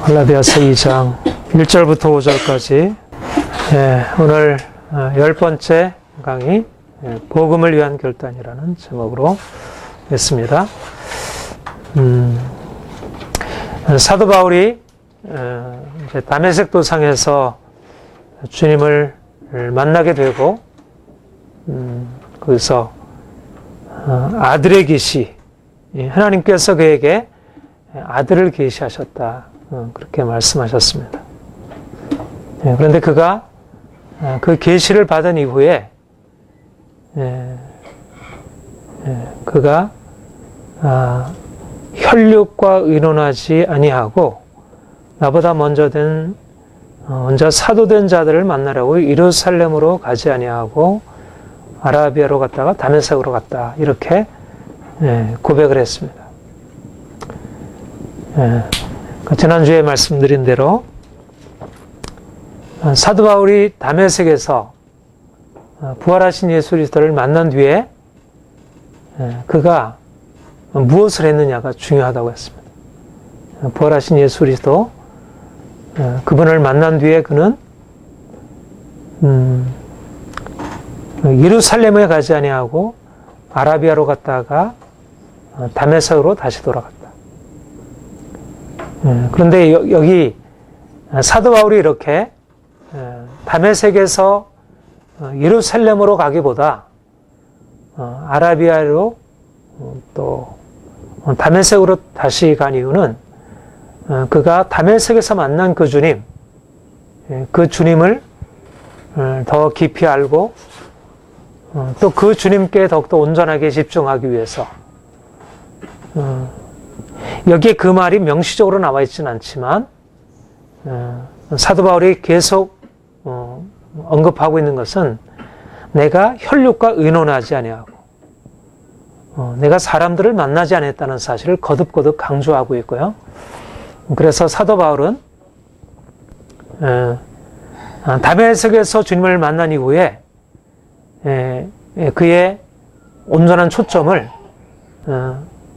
갈라디아서 2장 1절부터 5절까지 오늘 10번째 강의 복음을 위한 결단이라는 제목으로 했습니다. 사도 바울이 이제 다메섹 도상에서 주님을 만나게 되고 거기서 아들의 계시, 하나님께서 그에게 아들을 계시하셨다, 그렇게 말씀하셨습니다. 그런데 그가 그 계시를 받은 이후에 그가 혈육과 의논하지 아니하고 나보다 먼저 사도된 자들을 만나려고 예루살렘으로 가지 아니하고 아라비아로 갔다가 다메섹으로 갔다, 이렇게 고백을 했습니다. 지난주에 말씀드린 대로 사도 바울이 다메섹에서 부활하신 예수 그리스도를 만난 뒤에 그가 무엇을 했느냐가 중요하다고 했습니다. 부활하신 예수 그리스도, 그분을 만난 뒤에 그는 예루살렘에 가지 아니하고 아라비아로 갔다가 다메섹으로 다시 돌아갔다. 그런데 여기 사도 바울이 이렇게 다메섹에서 예루살렘으로 가기보다 아라비아로 또 다메섹으로 다시 간 이유는 그가 다메섹에서 만난 그 주님, 그 주님을 더 깊이 알고 또 그 주님께 더욱더 온전하게 집중하기 위해서, 여기에 그 말이 명시적으로 나와 있지는 않지만 사도 바울이 계속 언급하고 있는 것은 내가 혈육과 의논하지 아니하고 내가 사람들을 만나지 않았다는 사실을 거듭거듭 강조하고 있고요. 그래서 사도 바울은 다메섹에서 주님을 만난 이후에 그의 온전한 초점을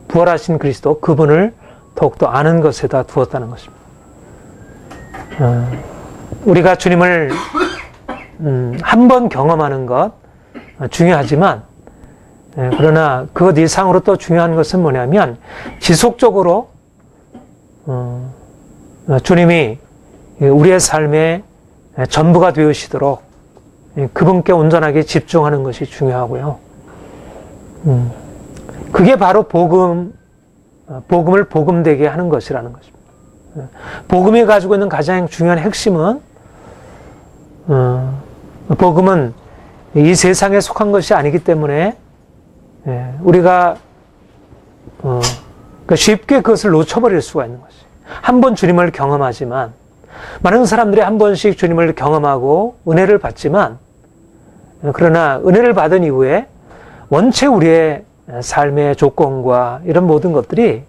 부활하신 그리스도, 그분을 더욱더 아는 것에다 두었다는 것입니다. 우리가 주님을 한 번 경험하는 것 중요하지만, 그러나 그것 이상으로 또 중요한 것은 뭐냐면 지속적으로 주님이 우리의 삶의 전부가 되시도록 그분께 온전하게 집중하는 것이 중요하고요. 그게 바로 복음을 복음되게 하는 것이라는 것입니다. 복음이 가지고 있는 가장 중요한 핵심은, 복음은 이 세상에 속한 것이 아니기 때문에 우리가 쉽게 그것을 놓쳐버릴 수가 있는 것이. 한 번 주님을 경험하지만, 많은 사람들이 한 번씩 주님을 경험하고 은혜를 받지만, 그러나 은혜를 받은 이후에 원체 우리의 삶의 조건과 이런 모든 것들이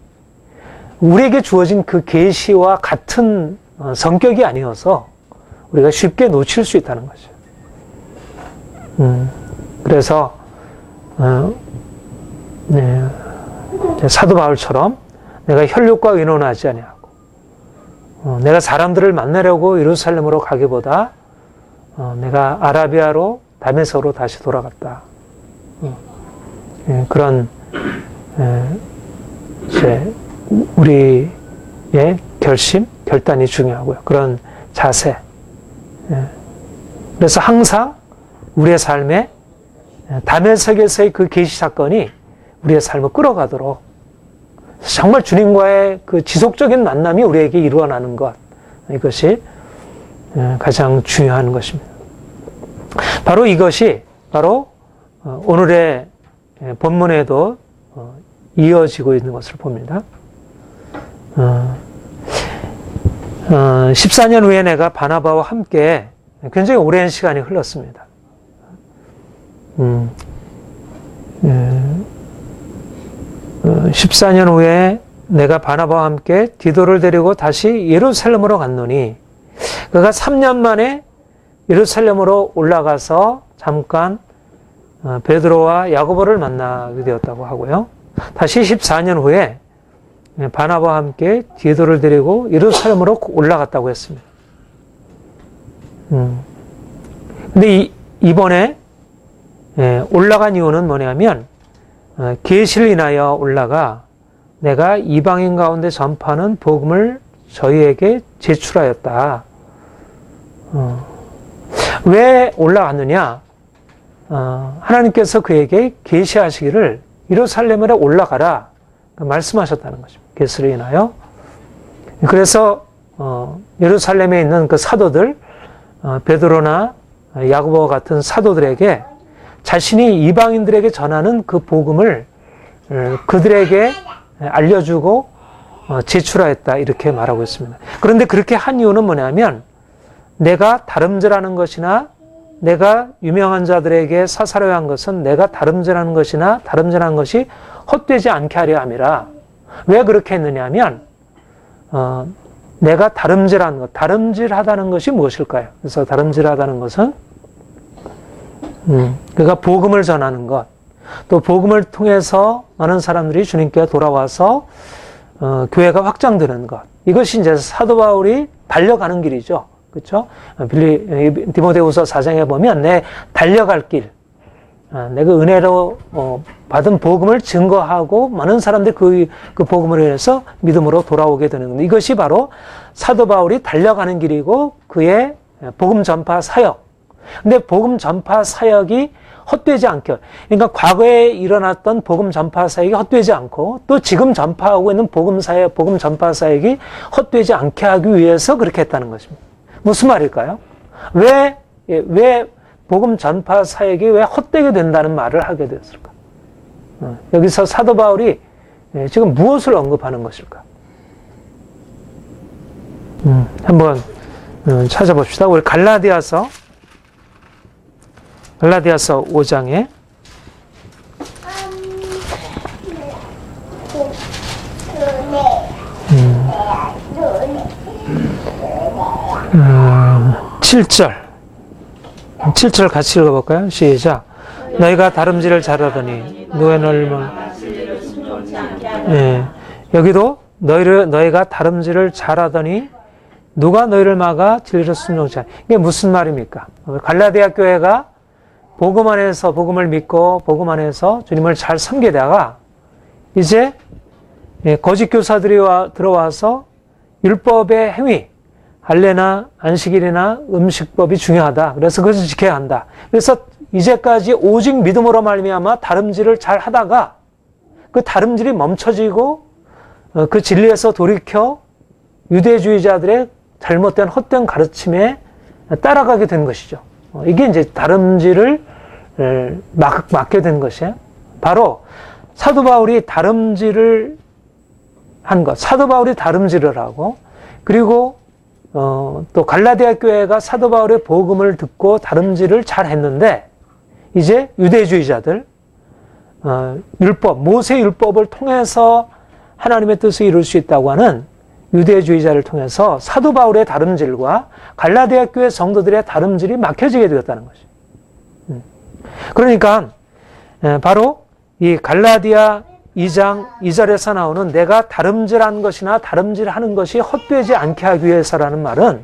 우리에게 주어진 그 계시와 같은 성격이 아니어서 우리가 쉽게 놓칠 수 있다는 거죠. 그래서 사도 바울처럼 내가 혈육과 의논하지 아니하고 내가 사람들을 만나려고 예루살렘으로 가기보다 내가 아라비아로 다메섹으로 다시 돌아갔다. 그런 이제 우리의 결단이 중요하고요. 그런 자세. 그래서 항상 우리의 삶에 다메섹에서의 그 계시 사건이 우리의 삶을 끌어가도록 정말 주님과의 그 지속적인 만남이 우리에게 일어나는 것, 이것이 가장 중요한 것입니다. 바로 이것이 바로 오늘의 본문에도 이어지고 있는 것을 봅니다. 14년 후에 내가 바나바와 함께, 굉장히 오랜 시간이 흘렀습니다. 14년 후에 내가 바나바와 함께 디도를 데리고 다시 예루살렘으로 갔노니, 그가 3년 만에 예루살렘으로 올라가서 잠깐 베드로와 야고보를 만나게 되었다고 하고요. 다시 14년 후에 바나바와 함께 디도를 데리고 예루살렘으로 올라갔다고 했습니다. 근데 이번에 올라간 이유는 뭐냐면 계시를 인하여 올라가 내가 이방인 가운데 전파하는 복음을 저희에게 제출하였다. 왜 올라갔느냐? 하나님께서 그에게 계시하시기를 예루살렘으로 올라가라 말씀하셨다는 것입니다. 계시를 인하여. 그래서 예루살렘에 있는 그 사도들, 베드로나 야고보 같은 사도들에게 자신이 이방인들에게 전하는 그 복음을 그들에게 알려주고 제출하였다 이렇게 말하고 있습니다. 그런데 그렇게 한 이유는 뭐냐면 내가 다름질하는 것이나 내가 유명한 자들에게 사사로야 한 것은 내가 다름질하는 것이나 다름질하는 것이 헛되지 않게 하려 함이라. 왜 그렇게 했느냐면 내가 다름질하는 것, 다름질하다는 것이 무엇일까요? 그래서 다름질하다는 것은 그러니까 복음을 전하는 것, 또 복음을 통해서 많은 사람들이 주님께 돌아와서 교회가 확장되는 것. 이것이 이제 사도 바울이 달려가는 길이죠. 그렇죠? 디모데후서 4장에 보면 내 달려갈 길, 내가 은혜로 받은 복음을 증거하고 많은 사람들이 그 복음을 인해서 믿음으로 돌아오게 되는 겁니다. 이것이 바로 사도 바울이 달려가는 길이고 그의 복음 전파 사역. 근데 복음 전파 사역이 헛되지 않게, 그러니까 과거에 일어났던 복음 전파 사역이 헛되지 않고 또 지금 전파하고 있는 복음 사역, 복음 전파 사역이 헛되지 않게 하기 위해서 그렇게 했다는 것입니다. 무슨 말일까요? 왜 복음 전파 사역이 왜 헛되게 된다는 말을 하게 되었을까? 여기서 사도 바울이 지금 무엇을 언급하는 것일까? 한번 찾아봅시다. 우리 갈라디아서 5장에 7절 같이 읽어볼까요? 시작. 너희가 다름질을 잘하더니 누가 너희를 여기도 너희가 다름질을 잘하더니 누가 너희를 막아 진리를 순종치 않게. 이게 무슨 말입니까? 갈라디아 교회가 복음 안에서 복음을 믿고 복음 안에서 주님을 잘 섬기다가 이제 거짓 교사들이 들어와서 율법의 행위, 할례나 안식일이나 음식법이 중요하다. 그래서 그것을 지켜야 한다. 그래서 이제까지 오직 믿음으로 말미암아 다름질을 잘 하다가 그 다름질이 멈춰지고 그 진리에서 돌이켜 유대주의자들의 잘못된 헛된 가르침에 따라가게 된 것이죠. 이게 이제 다름질을 막게 된 것이에요. 바로 사도 바울이 다름질을 한 것, 사도 바울이 다름질을 하고, 그리고 또 갈라디아 교회가 사도 바울의 복음을 듣고 다름질을 잘 했는데, 이제 유대주의자들, 모세 율법을 통해서 하나님의 뜻을 이룰 수 있다고 하는 유대주의자를 통해서 사도 바울의 다름질과 갈라디아 교회 성도들의 다름질이 막혀지게 되었다는 것이죠. 그러니까 바로 이 갈라디아 2장 2절에서 나오는 내가 다름질한 것이나 다름질하는 것이 헛되지 않게 하기 위해서라는 말은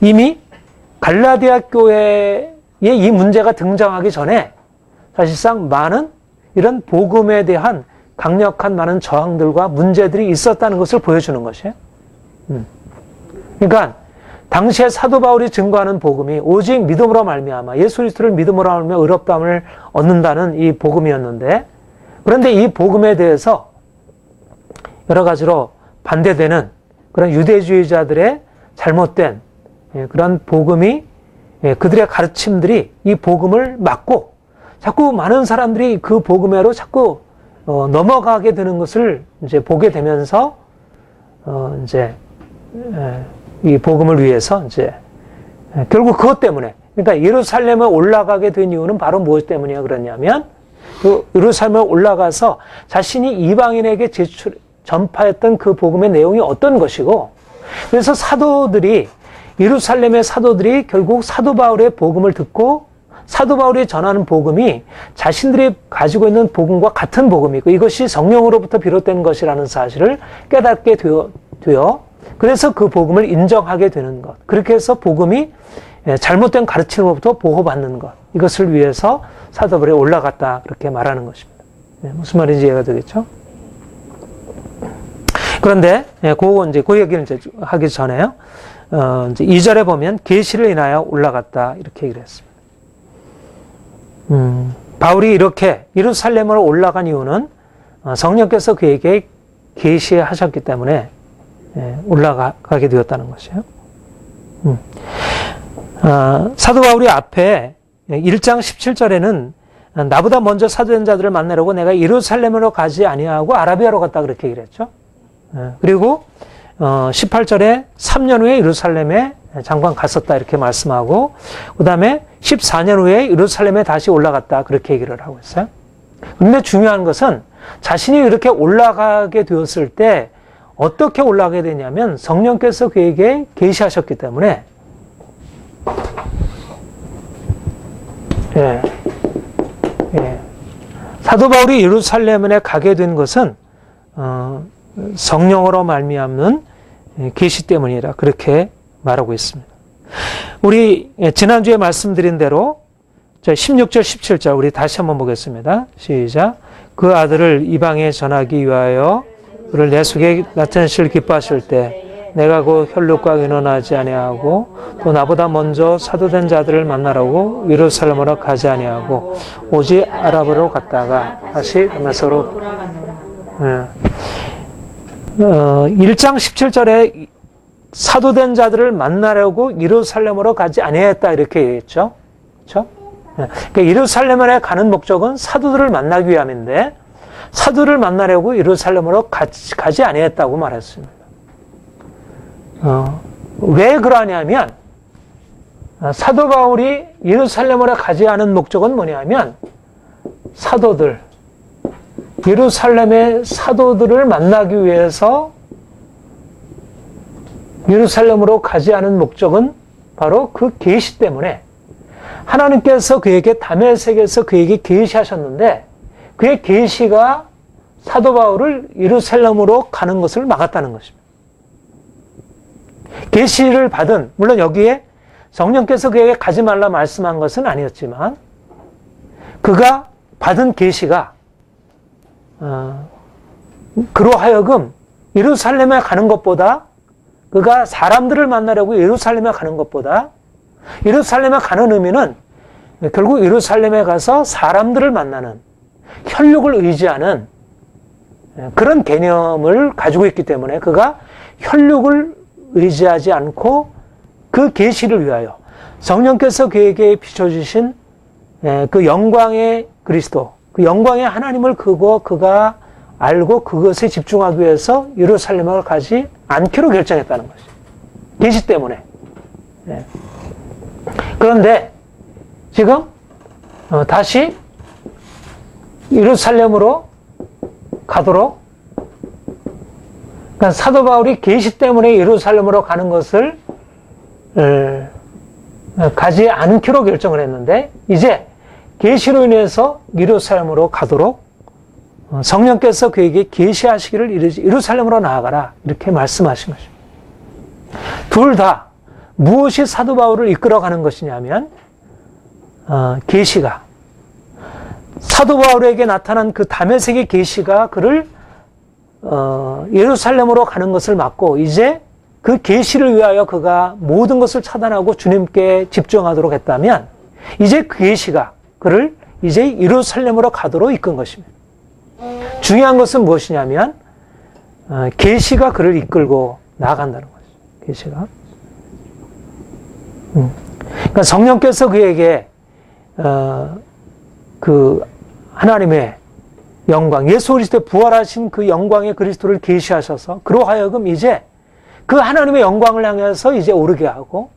이미 갈라디아 교회에 이 문제가 등장하기 전에 사실상 많은 이런 복음에 대한 강력한 많은 저항들과 문제들이 있었다는 것을 보여주는 것이에요. 그러니까 당시에 사도 바울이 증거하는 복음이 오직 믿음으로 말미암아 예수 그리스도를 믿음으로 말미암아 의롭다함을 얻는다는 이 복음이었는데, 그런데 이 복음에 대해서 여러 가지로 반대되는 그런 유대주의자들의 잘못된 그런 복음이, 그들의 가르침들이 이 복음을 막고 자꾸 많은 사람들이 그 복음으로 자꾸 넘어가게 되는 것을 이제 보게 되면서 이제 이 복음을 위해서 이제 결국 그것 때문에, 그러니까 예루살렘에 올라가게 된 이유는 바로 무엇 때문이야 그러냐면 그 예루살렘에 올라가서 자신이 이방인에게 전파했던 그 복음의 내용이 어떤 것이고, 그래서 예루살렘의 사도들이 결국 사도 바울의 복음을 듣고 사도 바울이 전하는 복음이 자신들이 가지고 있는 복음과 같은 복음이고 이것이 성령으로부터 비롯된 것이라는 사실을 깨닫게 되어 그래서 그 복음을 인정하게 되는 것. 그렇게 해서 복음이 잘못된 가르침으로부터 보호받는 것. 이것을 위해서 사도 바울이 올라갔다 그렇게 말하는 것입니다. 무슨 말인지 이해가 되겠죠? 그런데 그 얘기를 이제 하기 전에요. 이제 2절에 보면 계시를 인하여 올라갔다 이렇게 얘기를 했습니다. 바울이 이렇게 예루살렘으로 올라간 이유는 성령께서 그에게 계시하셨기 때문에 올라가게 되었다는 것이에요. 사도 바울이 앞에 1장 17절에는 나보다 먼저 사도된 자들을 만나려고 내가 예루살렘으로 가지 아니하고 아라비아로 갔다 그렇게 얘기를 했죠. 그리고 18절에 3년 후에 예루살렘에 잠깐 갔었다 이렇게 말씀하고 그 다음에 14년 후에 예루살렘에 다시 올라갔다 그렇게 얘기를 하고 있어요. 그런데 중요한 것은 자신이 이렇게 올라가게 되었을 때 어떻게 올라가게 되냐면 성령께서 그에게 계시하셨기 때문에 사도 바울이 예루살렘에 가게 된 것은 성령으로 말미암는 계시 때문이라 그렇게 말하고 있습니다. 우리 지난주에 말씀드린 대로 16절 17절 우리 다시 한번 보겠습니다. 시작. 그 아들을 이방에 전하기 위하여 그를 내 속에 나타내실 기뻐하실 때 내가 그 혈육과 의논하지 아니하고 또 나보다 먼저 사도된 자들을 만나라고 예루살렘으로 가지 아니하고 오직 아라비아로 갔다가 다시 다메섹으로 1장 17절에 사도된 자들을 만나려고 예루살렘으로 가지 아니했다 이렇게 얘기했죠. 그렇죠? 그러니까 예루살렘에 가는 목적은 사도들을 만나기 위함인데 사도를 만나려고 예루살렘으로 가지 아니했다고 말했습니다. 왜 그러냐면 사도 바울이 예루살렘으로 가지 않은 목적은 뭐냐면 사도들 예루살렘의 사도들을 만나기 위해서 예루살렘으로 가지 않은 목적은 바로 그 계시 때문에 하나님께서 그에게 다메섹에서 그에게 계시하셨는데 그의 계시가 사도 바울을 예루살렘으로 가는 것을 막았다는 것입니다. 계시를 받은 물론 여기에 성령께서 그에게 가지 말라 말씀한 것은 아니었지만 그가 받은 계시가 그로 하여금 예루살렘에 가는 것보다 그가 사람들을 만나려고 예루살렘에 가는 것보다 예루살렘에 가는 의미는 결국 예루살렘에 가서 사람들을 만나는 혈육을 의지하는 그런 개념을 가지고 있기 때문에 그가 혈육을 의지하지 않고 그 계시를 위하여 성령께서 그에게 비춰주신 그 영광의 그리스도 그 영광의 하나님을 그가 알고 그것에 집중하기 위해서 예루살렘을 가지 않기로 결정했다는 것이죠. 계시 때문에. 그런데 지금 다시 예루살렘으로 가도록 그러니까 사도 바울이 계시 때문에 예루살렘으로 가는 것을 가지 않기로 결정을 했는데 이제 계시로 인해서 예루살렘으로 가도록 성령께서 그에게 계시하시기를 이르지 예루살렘으로 나아가라 이렇게 말씀하신 것입니다. 둘 다 무엇이 사도 바울을 이끌어가는 것이냐면 계시가 사도 바울에게 나타난 그 다메섹의 계시가 그를 예루살렘으로 가는 것을 막고 이제 그 계시를 위하여 그가 모든 것을 차단하고 주님께 집중하도록 했다면 이제 그 계시가 그를 이제 예루살렘으로 가도록 이끈 것입니다. 중요한 것은 무엇이냐면 계시가 그를 이끌고 나아간다는 거죠. 계시가. 그러니까 성령께서 그에게 그 하나님의 영광, 예수 그리스도의 부활하신 그 영광의 그리스도를 계시하셔서 그로 하여금 이제 그 하나님의 영광을 향해서 이제 오르게 하고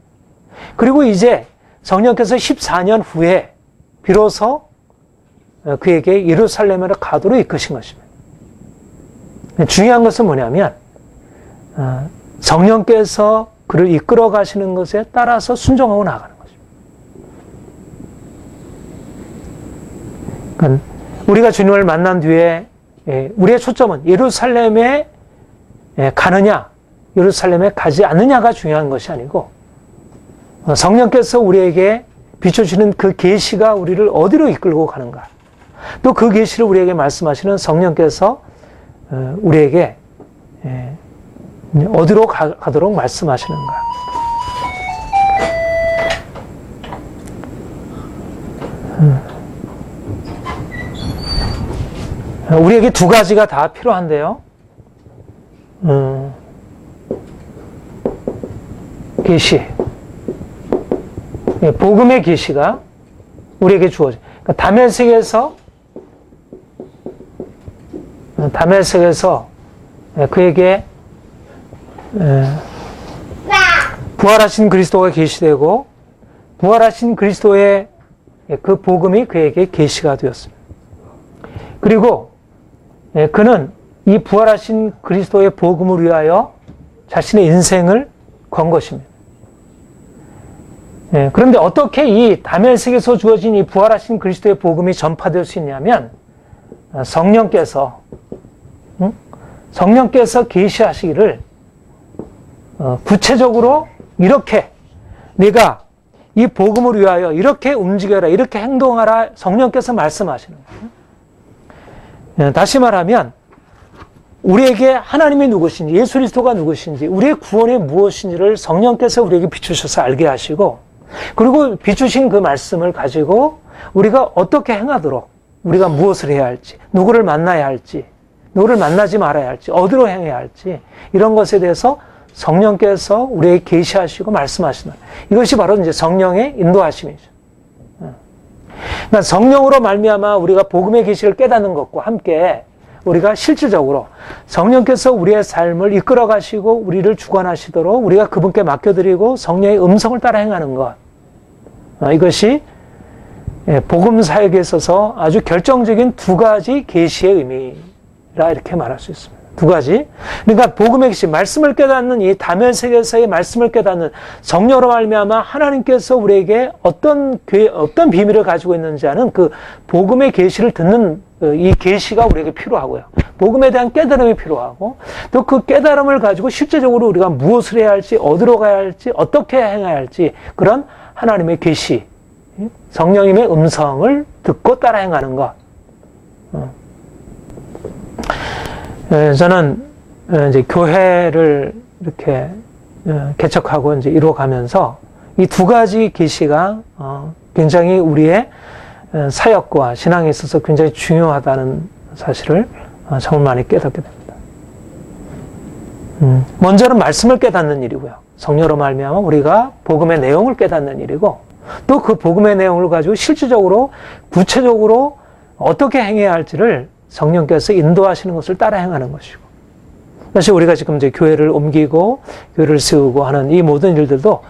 그리고 이제 성령께서 14년 후에 비로소 그에게 예루살렘으로 가도록 이끄신 것입니다. 중요한 것은 뭐냐면 성령께서 그를 이끌어 가시는 것에 따라서 순종하고 나가는 것입니다. 그러니까 우리가 주님을 만난 뒤에 우리의 초점은 예루살렘에 가느냐, 예루살렘에 가지 않느냐가 중요한 것이 아니고 성령께서 우리에게 비춰주시는 그 계시가 우리를 어디로 이끌고 가는가, 또 그 계시를 우리에게 말씀하시는 성령께서 우리에게 어디로 가도록 말씀하시는가. 우리에게 두 가지가 다 필요한데요. 계시, 복음의 계시가 우리에게 주어져. 그러니까 다메섹에서 그에게 부활하신 그리스도가 계시되고, 부활하신 그리스도의 그 복음이 그에게 계시가 되었습니다. 그리고 그는 이 부활하신 그리스도의 복음을 위하여 자신의 인생을 건 것입니다. 그런데 어떻게 이 다메섹에서 주어진 이 부활하신 그리스도의 복음이 전파될 수 있냐면, 성령께서 계시하시기를 구체적으로 이렇게 네가 이 복음을 위하여 이렇게 움직여라, 이렇게 행동하라, 성령께서 말씀하시는 거예요. 다시 말하면 우리에게 하나님이 누구신지, 예수 그리스도가 누구신지, 우리의 구원이 무엇인지를 성령께서 우리에게 비추셔서 알게 하시고, 그리고 비추신 그 말씀을 가지고 우리가 어떻게 행하도록, 우리가 무엇을 해야 할지, 누구를 만나야 할지, 누구를 만나지 말아야 할지, 어디로 행해야 할지, 이런 것에 대해서 성령께서 우리에게 계시하시고 말씀하시는, 이것이 바로 이제 성령의 인도하심이죠. 그러니까 성령으로 말미암아 우리가 복음의 계시를 깨닫는 것과 함께 우리가 실질적으로 성령께서 우리의 삶을 이끌어 가시고 우리를 주관하시도록 우리가 그분께 맡겨드리고 성령의 음성을 따라 행하는 것, 이것이 복음 사역에 있어서 아주 결정적인 두 가지 계시의 의미라 이렇게 말할 수 있습니다. 두 가지. 그러니까 복음의 계시, 말씀을 깨닫는 이 다메섹에서의 말씀을 깨닫는 성령으로 말미암아 하나님께서 우리에게 어떤 비밀을 가지고 있는지 아는 그 복음의 계시를 듣는 이 계시가 우리에게 필요하고요. 복음에 대한 깨달음이 필요하고, 또 그 깨달음을 가지고 실제적으로 우리가 무엇을 해야 할지, 어디로 가야 할지, 어떻게 행해야 할지, 그런 하나님의 계시, 성령님의 음성을 듣고 따라 행하는 것. 저는 이제 교회를 이렇게 개척하고 이제 이루어가면서 이 두 가지 계시가 굉장히 우리의 사역과 신앙에 있어서 굉장히 중요하다는 사실을 정말 많이 깨닫게 됩니다. 먼저는 말씀을 깨닫는 일이고요. 성령으로 말미암아 우리가 복음의 내용을 깨닫는 일이고, 또 그 복음의 내용을 가지고 실질적으로 구체적으로 어떻게 행해야 할지를 성령께서 인도하시는 것을 따라 행하는 것이고, 사실 우리가 지금 이제 교회를 옮기고 교회를 세우고 하는 이 모든 일들도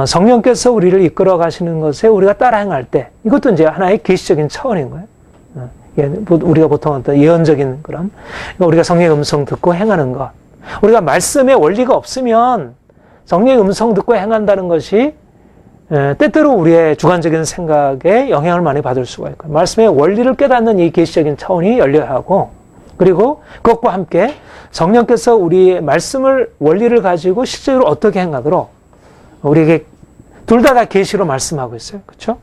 성령께서 우리를 이끌어 가시는 것에 우리가 따라 행할 때, 이것도 이제 하나의 계시적인 차원인 거예요. 우리가 보통 어떤 예언적인 그런, 우리가 성령의 음성 듣고 행하는 것, 우리가 말씀의 원리가 없으면 성령의 음성 듣고 행한다는 것이 때때로 우리의 주관적인 생각에 영향을 많이 받을 수가 있고요. 말씀의 원리를 깨닫는 이 계시적인 차원이 열려야 하고, 그리고 그것과 함께 성령께서 우리의 말씀을, 원리를 가지고 실제로 어떻게 행하도록 우리에게 둘 다 계시로 말씀하고 있어요. 그렇죠?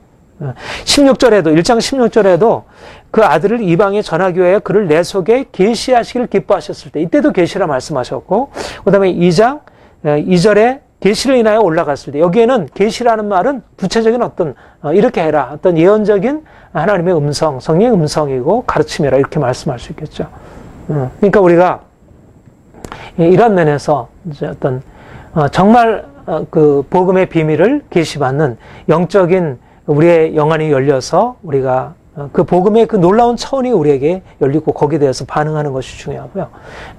16절에도, 1장 16절에도 그 아들을 이방에 전하기 위하여 그를 내 속에 계시하시기를 기뻐하셨을 때, 이때도 계시라 말씀하셨고, 그 다음에 2장 2절에 계시를 인하여 올라갔을 때, 여기에는 계시라는 말은 구체적인 어떤 이렇게 해라, 어떤 예언적인 하나님의 음성, 성령의 음성이고 가르침이라 이렇게 말씀할 수 있겠죠. 그러니까 우리가 이런 면에서 이제 어떤 정말 그 복음의 비밀을 계시받는 영적인 우리의 영안이 열려서 우리가 그 복음의 그 놀라운 차원이 우리에게 열리고 거기에 대해서 반응하는 것이 중요하고요.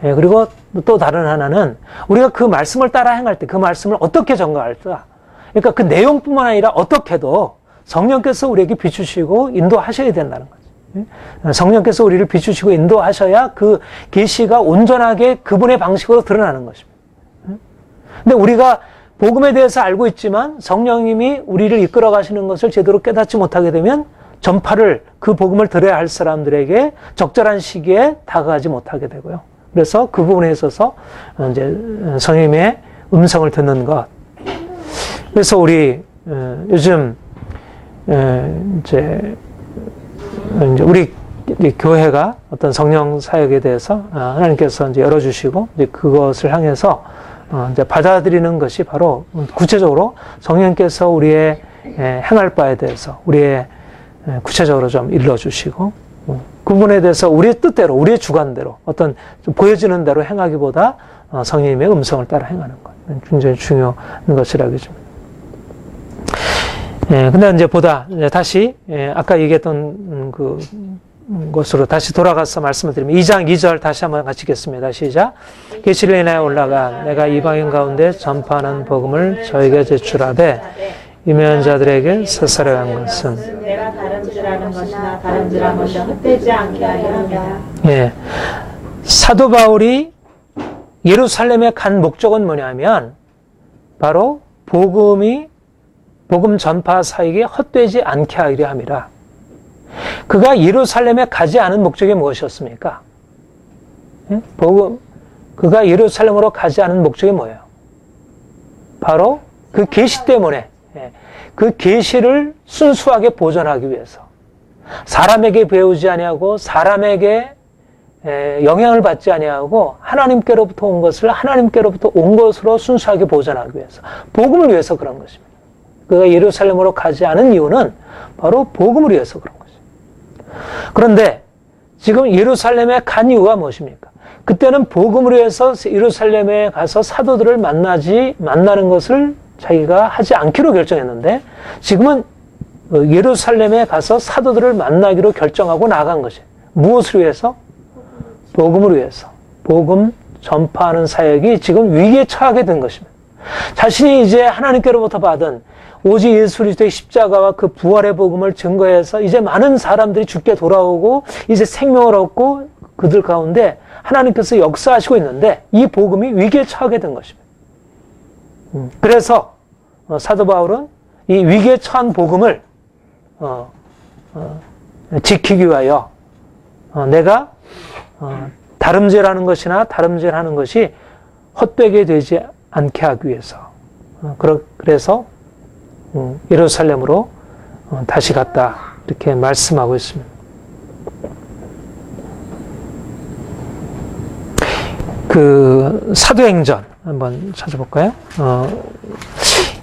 그리고 또 다른 하나는 우리가 그 말씀을 따라 행할 때 그 말씀을 어떻게 전가할까? 그러니까 그 내용뿐만 아니라 어떻게도 성령께서 우리에게 비추시고 인도하셔야 된다는 거죠. 성령께서 우리를 비추시고 인도하셔야 그 계시가 온전하게 그분의 방식으로 드러나는 것입니다. 근데 우리가 복음에 대해서 알고 있지만 성령님이 우리를 이끌어 가시는 것을 제대로 깨닫지 못하게 되면 전파를, 그 복음을 들어야 할 사람들에게 적절한 시기에 다가가지 못하게 되고요. 그래서 그 부분에 있어서 이제 성령님의 음성을 듣는 것. 그래서 우리 요즘 이제 우리 교회가 어떤 성령 사역에 대해서 하나님께서 이제 열어주시고 이제 그것을 향해서 이제 받아들이는 것이 바로 구체적으로 성령께서 우리의 행할 바에 대해서 우리의 구체적으로 좀 일러주시고 그 부분에 대해서 우리의 뜻대로 우리의 주관대로 어떤 좀 보여지는 대로 행하기보다 성령님의 음성을 따라 행하는 것 굉장히 중요한 것이라고 좀. 근데 이제 이제 다시 아까 얘기했던 그 것으로 다시 돌아가서 말씀을 드리면 2장 2절 다시 한번 같이 읽겠습니다. 시작. 계시를 인하여 올라가 내가 이방인 가운데 전파하는 복음을 저에게 제출하되 유명한 자들에게 사사로한 것은 내가 다름질하는 것이나 다름질한 것이 헛되지 않게 하려 함이라. 예, 사도 바울이 예루살렘에 간 목적은 뭐냐면 바로 복음 전파 사역이 헛되지 않게 하려 함이라. 그가 예루살렘에 가지 않은 목적이 무엇이었습니까? 그가 예루살렘으로 가지 않은 목적이 뭐예요? 바로 그 계시 때문에, 그 계시를 순수하게 보존하기 위해서 사람에게 배우지 아니하고 사람에게 영향을 받지 아니하고 하나님께로부터 온 것을 하나님께로부터 온 것으로 순수하게 보존하기 위해서 복음을 위해서 그런 것입니다. 그가 예루살렘으로 가지 않은 이유는 바로 복음을 위해서 그런 것입니다. 그런데 지금 예루살렘에 간 이유가 무엇입니까? 그때는 복음을 위해서 예루살렘에 가서 사도들을 만나는 것을 자기가 하지 않기로 결정했는데 지금은 예루살렘에 가서 사도들을 만나기로 결정하고 나간 것이에요. 무엇을 위해서? 복음을 위해서. 복음 전파하는 사역이 지금 위기에 처하게 된 것입니다. 자신이 이제 하나님께로부터 받은 오직 예수 그리스도의 십자가와 그 부활의 복음을 증거해서 이제 많은 사람들이 죽게 돌아오고 이제 생명을 얻고 그들 가운데 하나님께서 역사하시고 있는데 이 복음이 위기에 처하게 된 것입니다. 그래서 사도 바울은 이 위기에 처한 복음을 지키기 위하여 내가 다름질하는 것이나 다름질하는 것이 헛되게 되지 않게 하기 위해서 그래서 예루살렘으로 다시 갔다 이렇게 말씀하고 있습니다. 그 사도행전 한번 찾아볼까요?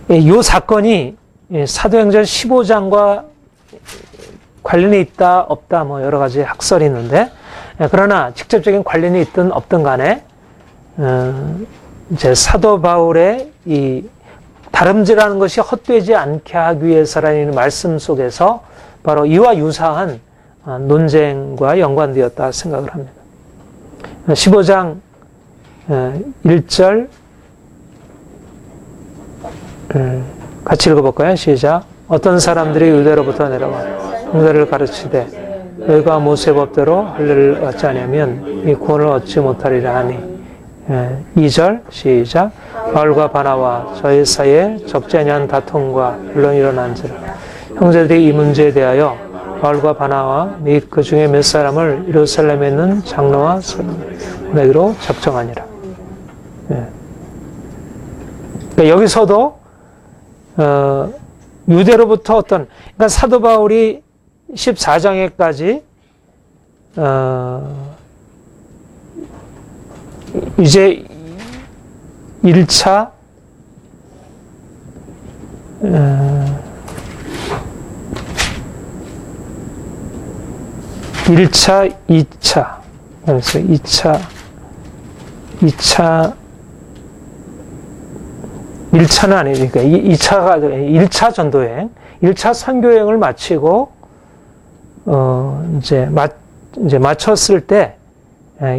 이 사건이 사도행전 15장과 관련이 있다 없다 뭐 여러 가지 학설이 있는데 그러나 직접적인 관련이 있든 없든 간에 이제 사도 바울의 이 다름질하는 것이 헛되지 않게 하기 위해서라는 말씀 속에서 바로 이와 유사한 논쟁과 연관되었다 생각을 합니다. 15장 1절 같이 읽어볼까요? 시작. 어떤 사람들이 유대로부터 내려와 유대를 가르치되 너희가 모세 법대로 할례를 얻지 않으면 이 구원을 얻지 못하리라 하니 2절 시작. 바울과 바나와 저희 사이에 적지 아니한 다툼과 변론이 일어난지라 형제들이 이 문제에 대하여 바울과 바나와 및 그 중에 몇 사람을 예루살렘에 있는 장로와 보내기로 작정하니라. 그러니까 여기서도 유대로부터 그러니까 사도 바울이 14장에까지 이제 1차 1차, 2차, 그래서 1차는 아니니까 2차가 1차 전도여행, 1차 선교여행을 마치고 이제 마쳤을 때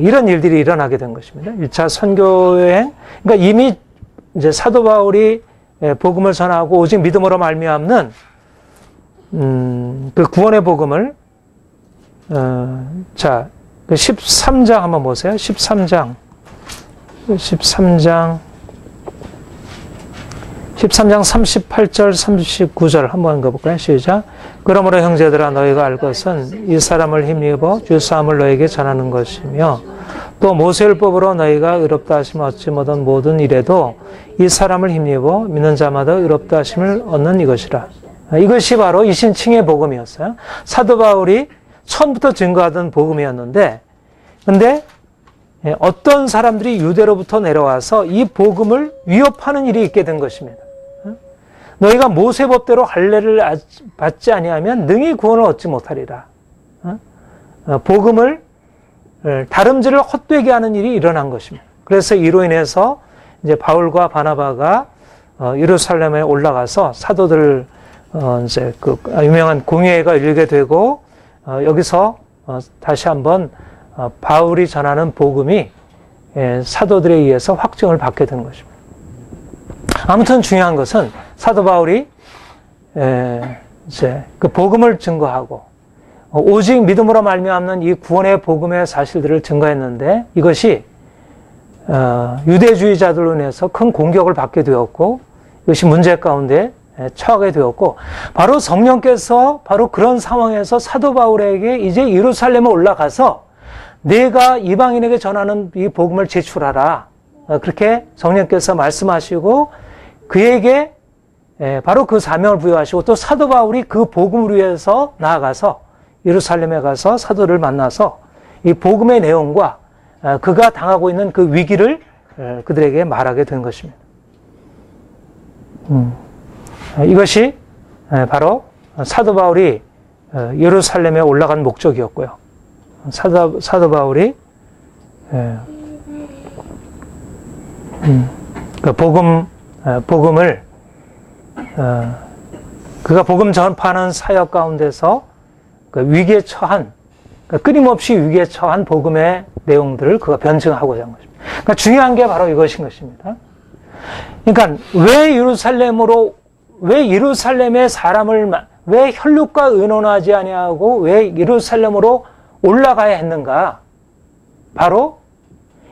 이런 일들이 일어나게 된 것입니다. 1차 선교여행, 그러니까 이미 이제 사도 바울이 복음을 전하고 오직 믿음으로 말미암는 그 구원의 복음을 자, 그 13장 한번 보세요. 13장 13장 38절 39절 한번 읽어볼까요? 시작. 그러므로 형제들아 너희가 알 것은 이 사람을 힘입어 주사함을 너희에게 전하는 것이며 또 모세율법으로 너희가 의롭다 하심을 얻지 못한 모든 일에도 이 사람을 힘입어 믿는 자마다 의롭다 하심을 얻는 이것이라. 이것이 바로 이신칭의 복음이었어요. 사도 바울이 처음부터 증거하던 복음이었는데 근데 어떤 사람들이 유대로부터 내려와서 이 복음을 위협하는 일이 있게 된 것입니다. 너희가 모세법대로 할례를 받지 아니하면 능히 구원을 얻지 못하리라. 복음을 다름질을 헛되게 하는 일이 일어난 것입니다. 그래서 이로 인해서 이제 바울과 바나바가 예루살렘에 올라가서 사도들 이제 그 유명한 공회가 열리게 되고 여기서 다시 한번 바울이 전하는 복음이 사도들에 의해서 확증을 받게 된 것입니다. 아무튼 중요한 것은 사도 바울이 이제 그 복음을 증거하고 오직 믿음으로 말미암는 이 구원의 복음의 사실들을 증거했는데 이것이 유대주의자들로 인해서 큰 공격을 받게 되었고 이것이 문제 가운데 처하게 되었고 바로 성령께서 바로 그런 상황에서 사도 바울에게 이제 예루살렘에 올라가서 내가 이방인에게 전하는 이 복음을 제출하라. 그렇게 성령께서 말씀하시고 그에게 바로 그 사명을 부여하시고 또 사도 바울이 그 복음을 위해서 나아가서 예루살렘에 가서 사도를 만나서 이 복음의 내용과 그가 당하고 있는 그 위기를 그들에게 말하게 된 것입니다. 이것이 바로 사도 바울이 예루살렘에 올라간 목적이었고요. 사도 바울이 그 복음을 그가 복음 전파하는 사역 가운데서 그 위기에 처한 끊임없이 위기에 처한 복음의 내용들을 그가 변증하고자 한 것입니다. 그러니까 중요한 게 바로 이것인 것입니다. 그러니까 왜 예루살렘에 사람을 왜 혈육과 의논하지 아니하고 왜 예루살렘으로 올라가야 했는가? 바로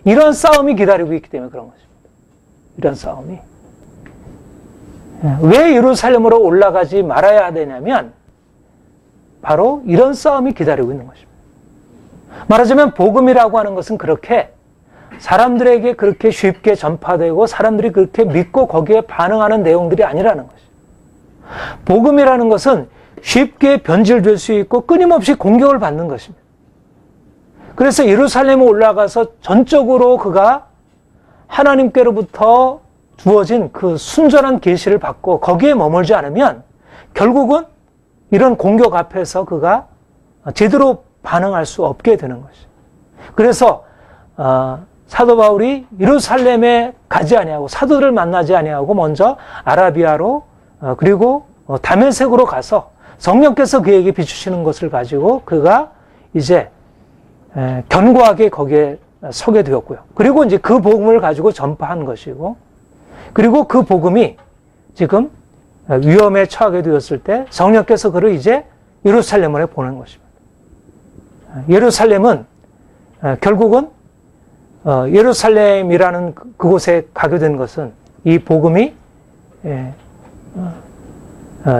이런 싸움이 기다리고 있기 때문에 그런 것입니다. 이런 싸움이. 왜 예루살렘으로 올라가지 말아야 되냐면 바로 이런 싸움이 기다리고 있는 것입니다. 말하자면 복음이라고 하는 것은 그렇게 사람들에게 그렇게 쉽게 전파되고 사람들이 그렇게 믿고 거기에 반응하는 내용들이 아니라는 것이죠. 복음이라는 것은 쉽게 변질될 수 있고 끊임없이 공격을 받는 것입니다. 그래서 예루살렘에 올라가서 전적으로 그가 하나님께로부터 주어진 그 순전한 계시를 받고 거기에 머물지 않으면 결국은 이런 공격 앞에서 그가 제대로 반응할 수 없게 되는 것이죠. 그래서 사도 바울이 예루살렘에 가지 아니하고 사도들을 만나지 아니하고 먼저 아라비아로 그리고 다메섹으로 가서 성령께서 그에게 비추시는 것을 가지고 그가 이제 견고하게 거기에 서게 되었고요. 그리고 이제 그 복음을 가지고 전파한 것이고 그리고 그 복음이 지금 위험에 처하게 되었을 때 성령께서 그를 이제 예루살렘으로 보낸 것입니다. 예루살렘은 결국은 예루살렘이라는 그곳에 가게 된 것은 이 복음이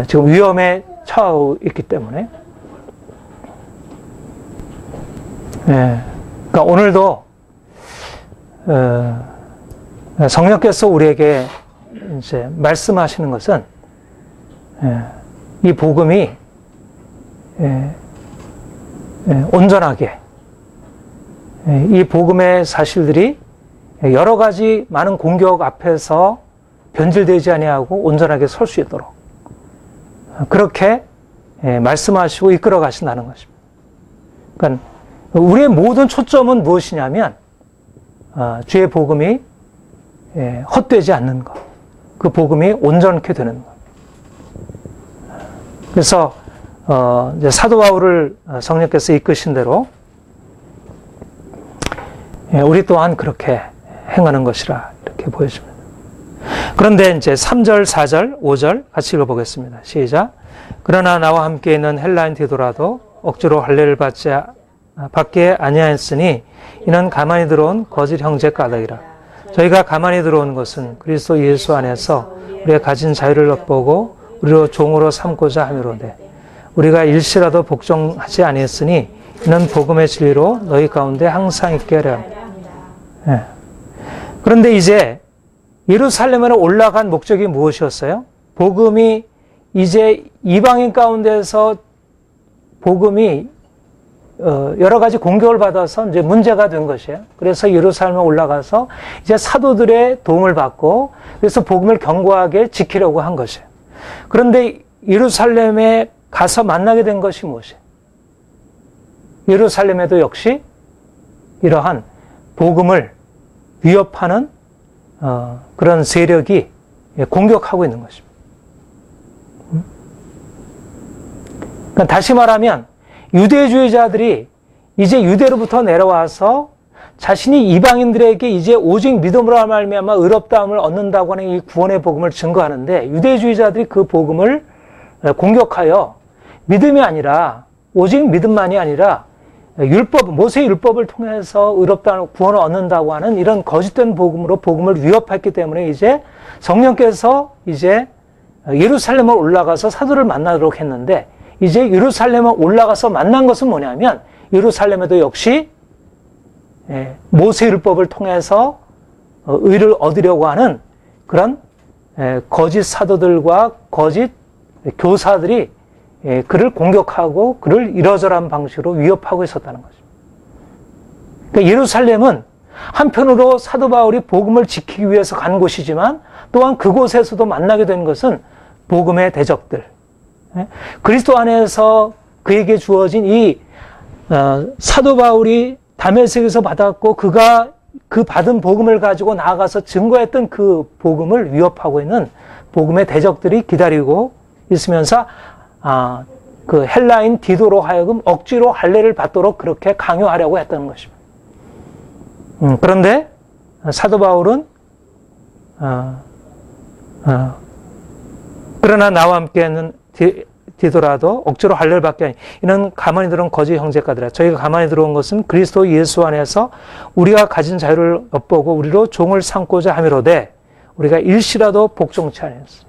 지금 위험에 처하고 있기 때문에 그러니까 오늘도 성령께서 우리에게 이제 말씀하시는 것은 이 복음이 온전하게 이 복음의 사실들이 여러 가지 많은 공격 앞에서 변질되지 아니하고 온전하게 설 수 있도록 그렇게 말씀하시고 이끌어 가신다는 것입니다. 그러니까 우리의 모든 초점은 무엇이냐면 주의 복음이 헛되지 않는 것, 그 복음이 온전케 되는 것. 그래서 이제 사도 바울을 성령께서 이끄신 대로 우리 또한 그렇게 행하는 것이라 이렇게 보여집니다. 그런데 이제 3절, 4절, 5절 같이 읽어보겠습니다. 시작. 그러나 나와 함께 있는 헬라인 디도라도 억지로 할례를 받게 아니하였으니 이는 가만히 들어온 거짓 형제 까닭이라. 저희가 가만히 들어온 것은 그리스도 예수 안에서 우리가 가진 자유를 엿보고 우리로 종으로 삼고자 함이로되 우리가 일시라도 복종하지 아니했으니 이는 복음의 진리로 너희 가운데 항상 있게 하려 합니다. 예. 그런데 이제 예루살렘으로 올라간 목적이 무엇이었어요? 복음이 이제 이방인 가운데서 복음이 여러 가지 공격을 받아서 이제 문제가 된 것이에요. 그래서 예루살렘에 올라가서 이제 사도들의 도움을 받고 그래서 복음을 견고하게 지키려고 한 것이에요. 그런데 예루살렘에 가서 만나게 된 것이 무엇이에요? 예루살렘에도 역시 이러한 복음을 위협하는 그런 세력이 공격하고 있는 것입니다. 그러니까 다시 말하면 유대주의자들이 이제 유대로부터 내려와서 자신이 이방인들에게 이제 오직 믿음으로 말미암아 의롭다함을 얻는다고 하는 이 구원의 복음을 증거하는데 유대주의자들이 그 복음을 공격하여 믿음이 아니라 오직 믿음만이 아니라 율법, 모세의 율법을 통해서 의롭다는 구원을 얻는다고 하는 이런 거짓된 복음으로 복음을 위협했기 때문에 이제 성령께서 이제 예루살렘을 올라가서 사도를 만나도록 했는데 이제 예루살렘에 올라가서 만난 것은 뭐냐면 예루살렘에도 역시 모세의 율법을 통해서 의를 얻으려고 하는 그런 거짓 사도들과 거짓 교사들이 그를 공격하고 그를 이러저러한 방식으로 위협하고 있었다는 거죠. 그러니까 예루살렘은 한편으로 사도 바울이 복음을 지키기 위해서 간 곳이지만 또한 그곳에서도 만나게 된 것은 복음의 대적들, 그리스도 안에서 그에게 주어진 이 사도 바울이 다메섹에서 받았고 그가 그 받은 복음을 가지고 나아가서 증거했던 그 복음을 위협하고 있는 복음의 대적들이 기다리고 있으면서 그 헬라인 디도로 하여금 억지로 할례를 받도록 그렇게 강요하려고 했다는 것입니다. 그런데 사도 바울은 그러나 나와 함께하는 디도라도 억지로 할례를 받게 하니 이는 가만히 들어온 거짓 형제가들아 저희가 가만히 들어온 것은 그리스도 예수 안에서 우리가 가진 자유를 엿보고 우리로 종을 삼고자 함이로되 우리가 일시라도 복종치 아니했으니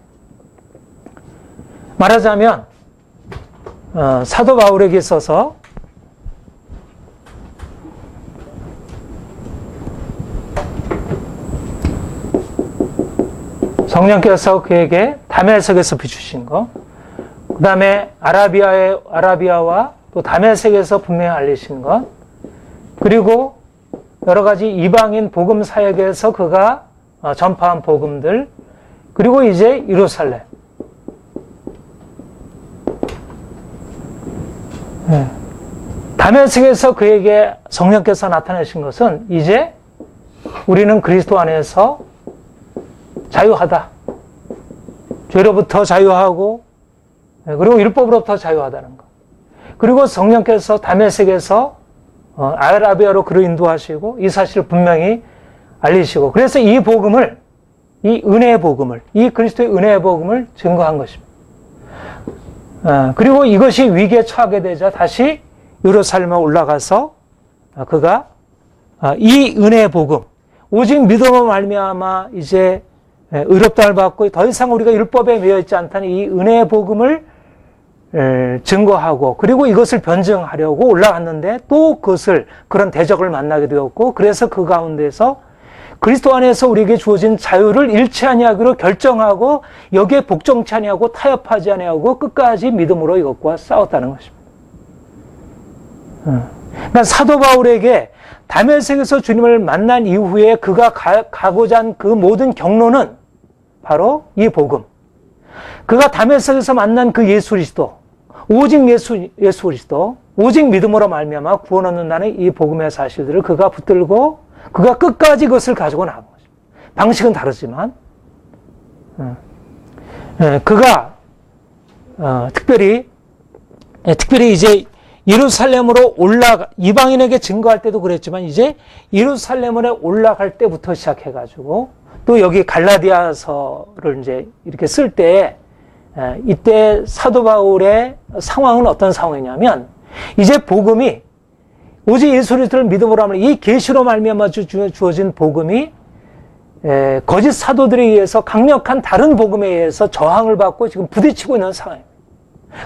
말하자면 사도 바울에게 있어서 성령께서 그에게 다메섹에서 비추신 것, 그 다음에 아라비아와 또 다메섹에서 분명히 알리신 것, 그리고 여러 가지 이방인 복음 사역에서 그가 전파한 복음들, 그리고 이제 예루살렘. 다메섹에서 그에게 성령께서 나타내신 것은 이제 우리는 그리스도 안에서 자유하다. 죄로부터 자유하고 그리고 율법으로부터 자유하다는 것. 그리고 성령께서 다메섹에서 아라비아로 그를 인도하시고 이 사실을 분명히 알리시고 그래서 이 복음을 이 은혜의 복음을 이 그리스도의 은혜의 복음을 증거한 것입니다. 그리고 이것이 위기에 처하게 되자 다시 예루살렘에 올라가서 그가 이 은혜의 복음 오직 믿음으로 말미암아 이제 의롭다함을 받고 더 이상 우리가 율법에 매여 있지 않다는 이 은혜의 복음을 증거하고 그리고 이것을 변증하려고 올라갔는데 또 그것을 그런 대적을 만나게 되었고 그래서 그 가운데서 그리스도 안에서 우리에게 주어진 자유를 잃지 아니하기로 결정하고 여기에 복종치 아니하고 타협하지 아니하고 끝까지 믿음으로 이것과 싸웠다는 것입니다. 그러니까 사도 바울에게 다메섹에서 주님을 만난 이후에 그가 가고자 한 그 모든 경로는 바로 이 복음. 그가 다메섹에서 만난 그 예수 그리스도, 오직 예수 그리스도, 오직 믿음으로 말미암아 구원 얻는다는 이 복음의 사실들을 그가 붙들고 그가 끝까지 그것을 가지고 나간 것입니다. 방식은 다르지만 그가 특별히 이제 예루살렘으로 이방인에게 증거할 때도 그랬지만 이제 예루살렘으로 올라갈 때부터 시작해가지고 또 여기 갈라디아서를 이제 이렇게 쓸 때 이때 사도 바울의 상황은 어떤 상황이냐면 이제 복음이 오직 예수 그리스도를 믿음으로 하면 이 계시로 말미암아 주어진 복음이 거짓 사도들에 의해서 강력한 다른 복음에 의해서 저항을 받고 지금 부딪히고 있는 상황입니다.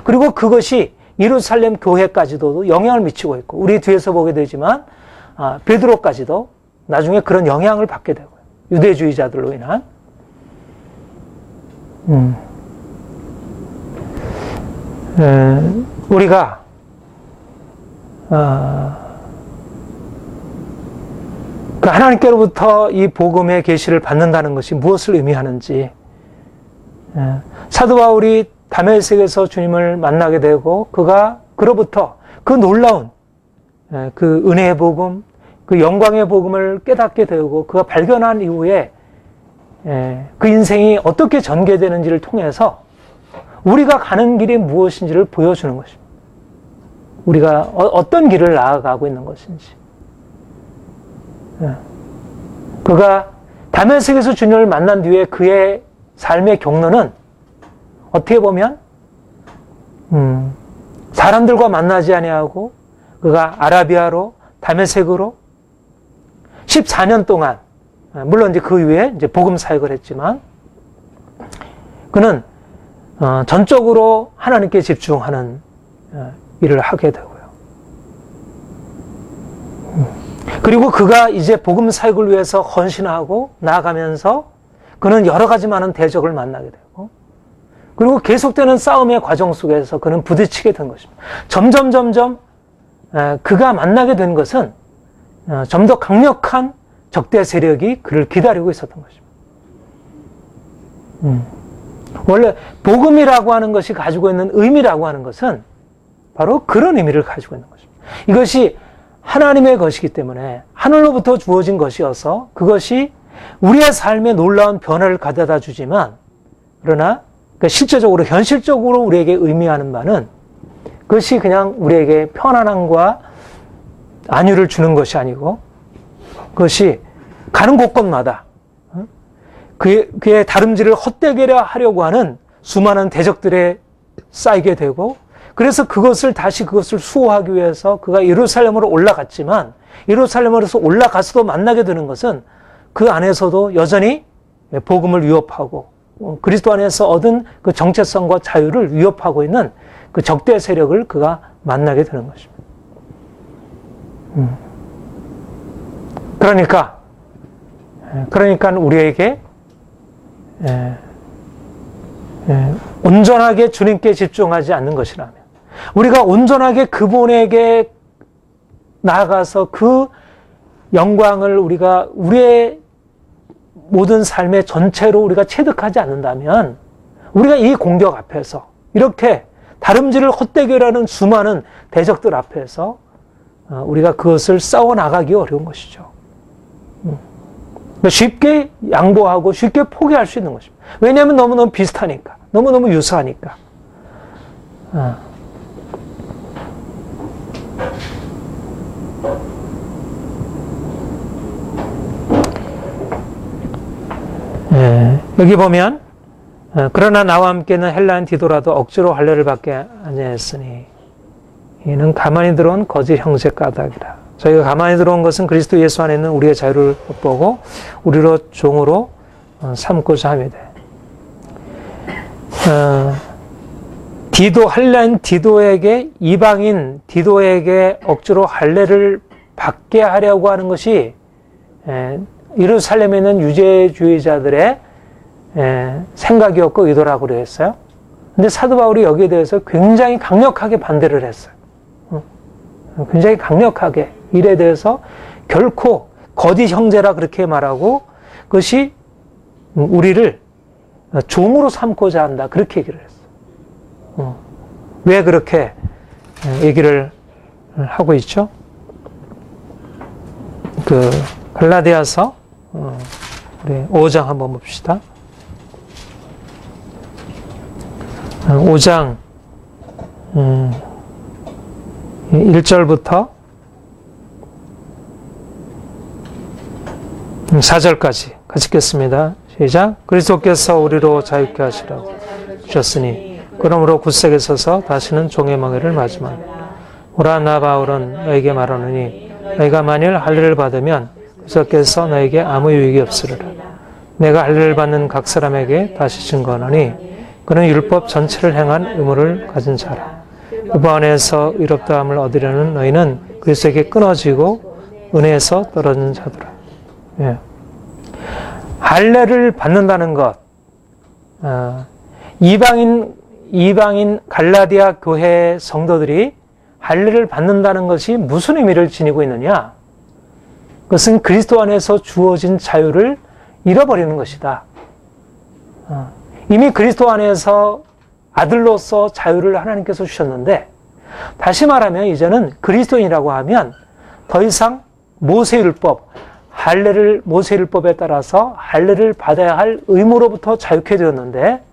그리고 그것이 예루살렘 교회까지도 영향을 미치고 있고 우리 뒤에서 보게 되지만 베드로까지도 나중에 그런 영향을 받게 되고요. 유대주의자들로 인한 우리가 그 하나님께로부터 이 복음의 계시를 받는다는 것이 무엇을 의미하는지 사도 바울이 다메섹에서 주님을 만나게 되고 그로부터 그 놀라운 그 은혜의 복음, 그 영광의 복음을 깨닫게 되고 그가 발견한 이후에 그 인생이 어떻게 전개되는지를 통해서 우리가 가는 길이 무엇인지를 보여주는 것입니다. 우리가 어떤 길을 나아가고 있는 것인지. 그가 다메섹에서 주님을 만난 뒤에 그의 삶의 경로는 어떻게 보면 사람들과 만나지 아니하고 그가 아라비아로 다메섹으로 14년 동안 물론 이제 그 이후에 이제 복음 사역을 했지만 그는 전적으로 하나님께 집중하는 일을 하게 되고요. 그리고 그가 이제 복음 사역을 위해서 헌신하고 나아가면서 그는 여러 가지 많은 대적을 만나게 되고 그리고 계속되는 싸움의 과정 속에서 그는 부딪히게 된 것입니다. 점점 그가 만나게 된 것은 좀 더 강력한 적대 세력이 그를 기다리고 있었던 것입니다. 원래 복음이라고 하는 것이 가지고 있는 의미라고 하는 것은 바로 그런 의미를 가지고 있는 것입니다. 이것이 하나님의 것이기 때문에 하늘로부터 주어진 것이어서 그것이 우리의 삶에 놀라운 변화를 가져다 주지만 그러나 실제적으로 현실적으로 우리에게 의미하는 바는 그것이 그냥 우리에게 편안함과 안위를 주는 것이 아니고 그것이 가는 곳곳마다 그의 다름질을 헛되게 하려고 하는 수많은 대적들에 쌓이게 되고 그래서 그것을 수호하기 위해서 그가 예루살렘으로 올라갔지만 예루살렘으로서 올라가서도 만나게 되는 것은 그 안에서도 여전히 복음을 위협하고 그리스도 안에서 얻은 그 정체성과 자유를 위협하고 있는 그 적대 세력을 그가 만나게 되는 것입니다. 그러니까 우리에게 온전하게 주님께 집중하지 않는 것이라면 우리가 온전하게 그분에게 나아가서 그 영광을 우리의 모든 삶의 전체로 우리가 체득하지 않는다면 우리가 이 공격 앞에서 이렇게 다름질을 헛되게 하는 수많은 대적들 앞에서 우리가 그것을 싸워나가기 어려운 것이죠. 쉽게 양보하고 쉽게 포기할 수 있는 것입니다. 왜냐하면 너무너무 비슷하니까. 너무너무 유사하니까. 여기 보면 그러나 나와 함께는 헬라인 디도라도 억지로 할례를 받게 아니하였으니 이는 가만히 들어온 거짓 형제 까닭이라. 저희가 가만히 들어온 것은 그리스도 예수 안에 있는 우리의 자유를 엿보고 우리로 종으로 삼고자 함이되 헬라인 디도에게 이방인 디도에게 억지로 할례를 받게 하려고 하는 것이 예루살렘에 있는 유대주의자들의 생각이었고 의도라고 그랬어요. 근데 사도 바울이 여기에 대해서 굉장히 강력하게 반대를 했어요. 굉장히 강력하게 일에 대해서 결코 거짓 형제라 그렇게 말하고 그것이 우리를 종으로 삼고자 한다 그렇게 얘기를 했어요. 왜 그렇게 얘기를 하고 있죠? 그 갈라디아서 우리 5장 한번 봅시다. 5장 1절부터 4절까지 같이 읽겠습니다. 시작. 그리스도께서 우리로 자유케 하시라고 주셨으니 그러므로 굳세게 서서 다시는 종의 멍에를 맞지 말라. 오라 나 바울은 너에게 말하노니 너희가 만일 할례를 받으면 그리스도께서 너에게 아무 유익이 없으리라. 내가 할례를 받는 각 사람에게 다시 증거하노니 그는 율법 전체를 행한 의무를 가진 자라. 율법 안에서 의롭다함을 얻으려는 너희는 그리스도에게 끊어지고 은혜에서 떨어진 자들아. 예. 할례를 받는다는 것, 이방인 갈라디아 교회 성도들이 할례를 받는다는 것이 무슨 의미를 지니고 있느냐? 그것은 그리스도 안에서 주어진 자유를 잃어버리는 것이다. 이미 그리스도 안에서 아들로서 자유를 하나님께서 주셨는데, 다시 말하면 이제는 그리스도인이라고 하면 더 이상 모세율법, 모세율법에 따라서 할례를 받아야 할 의무로부터 자유케 되었는데,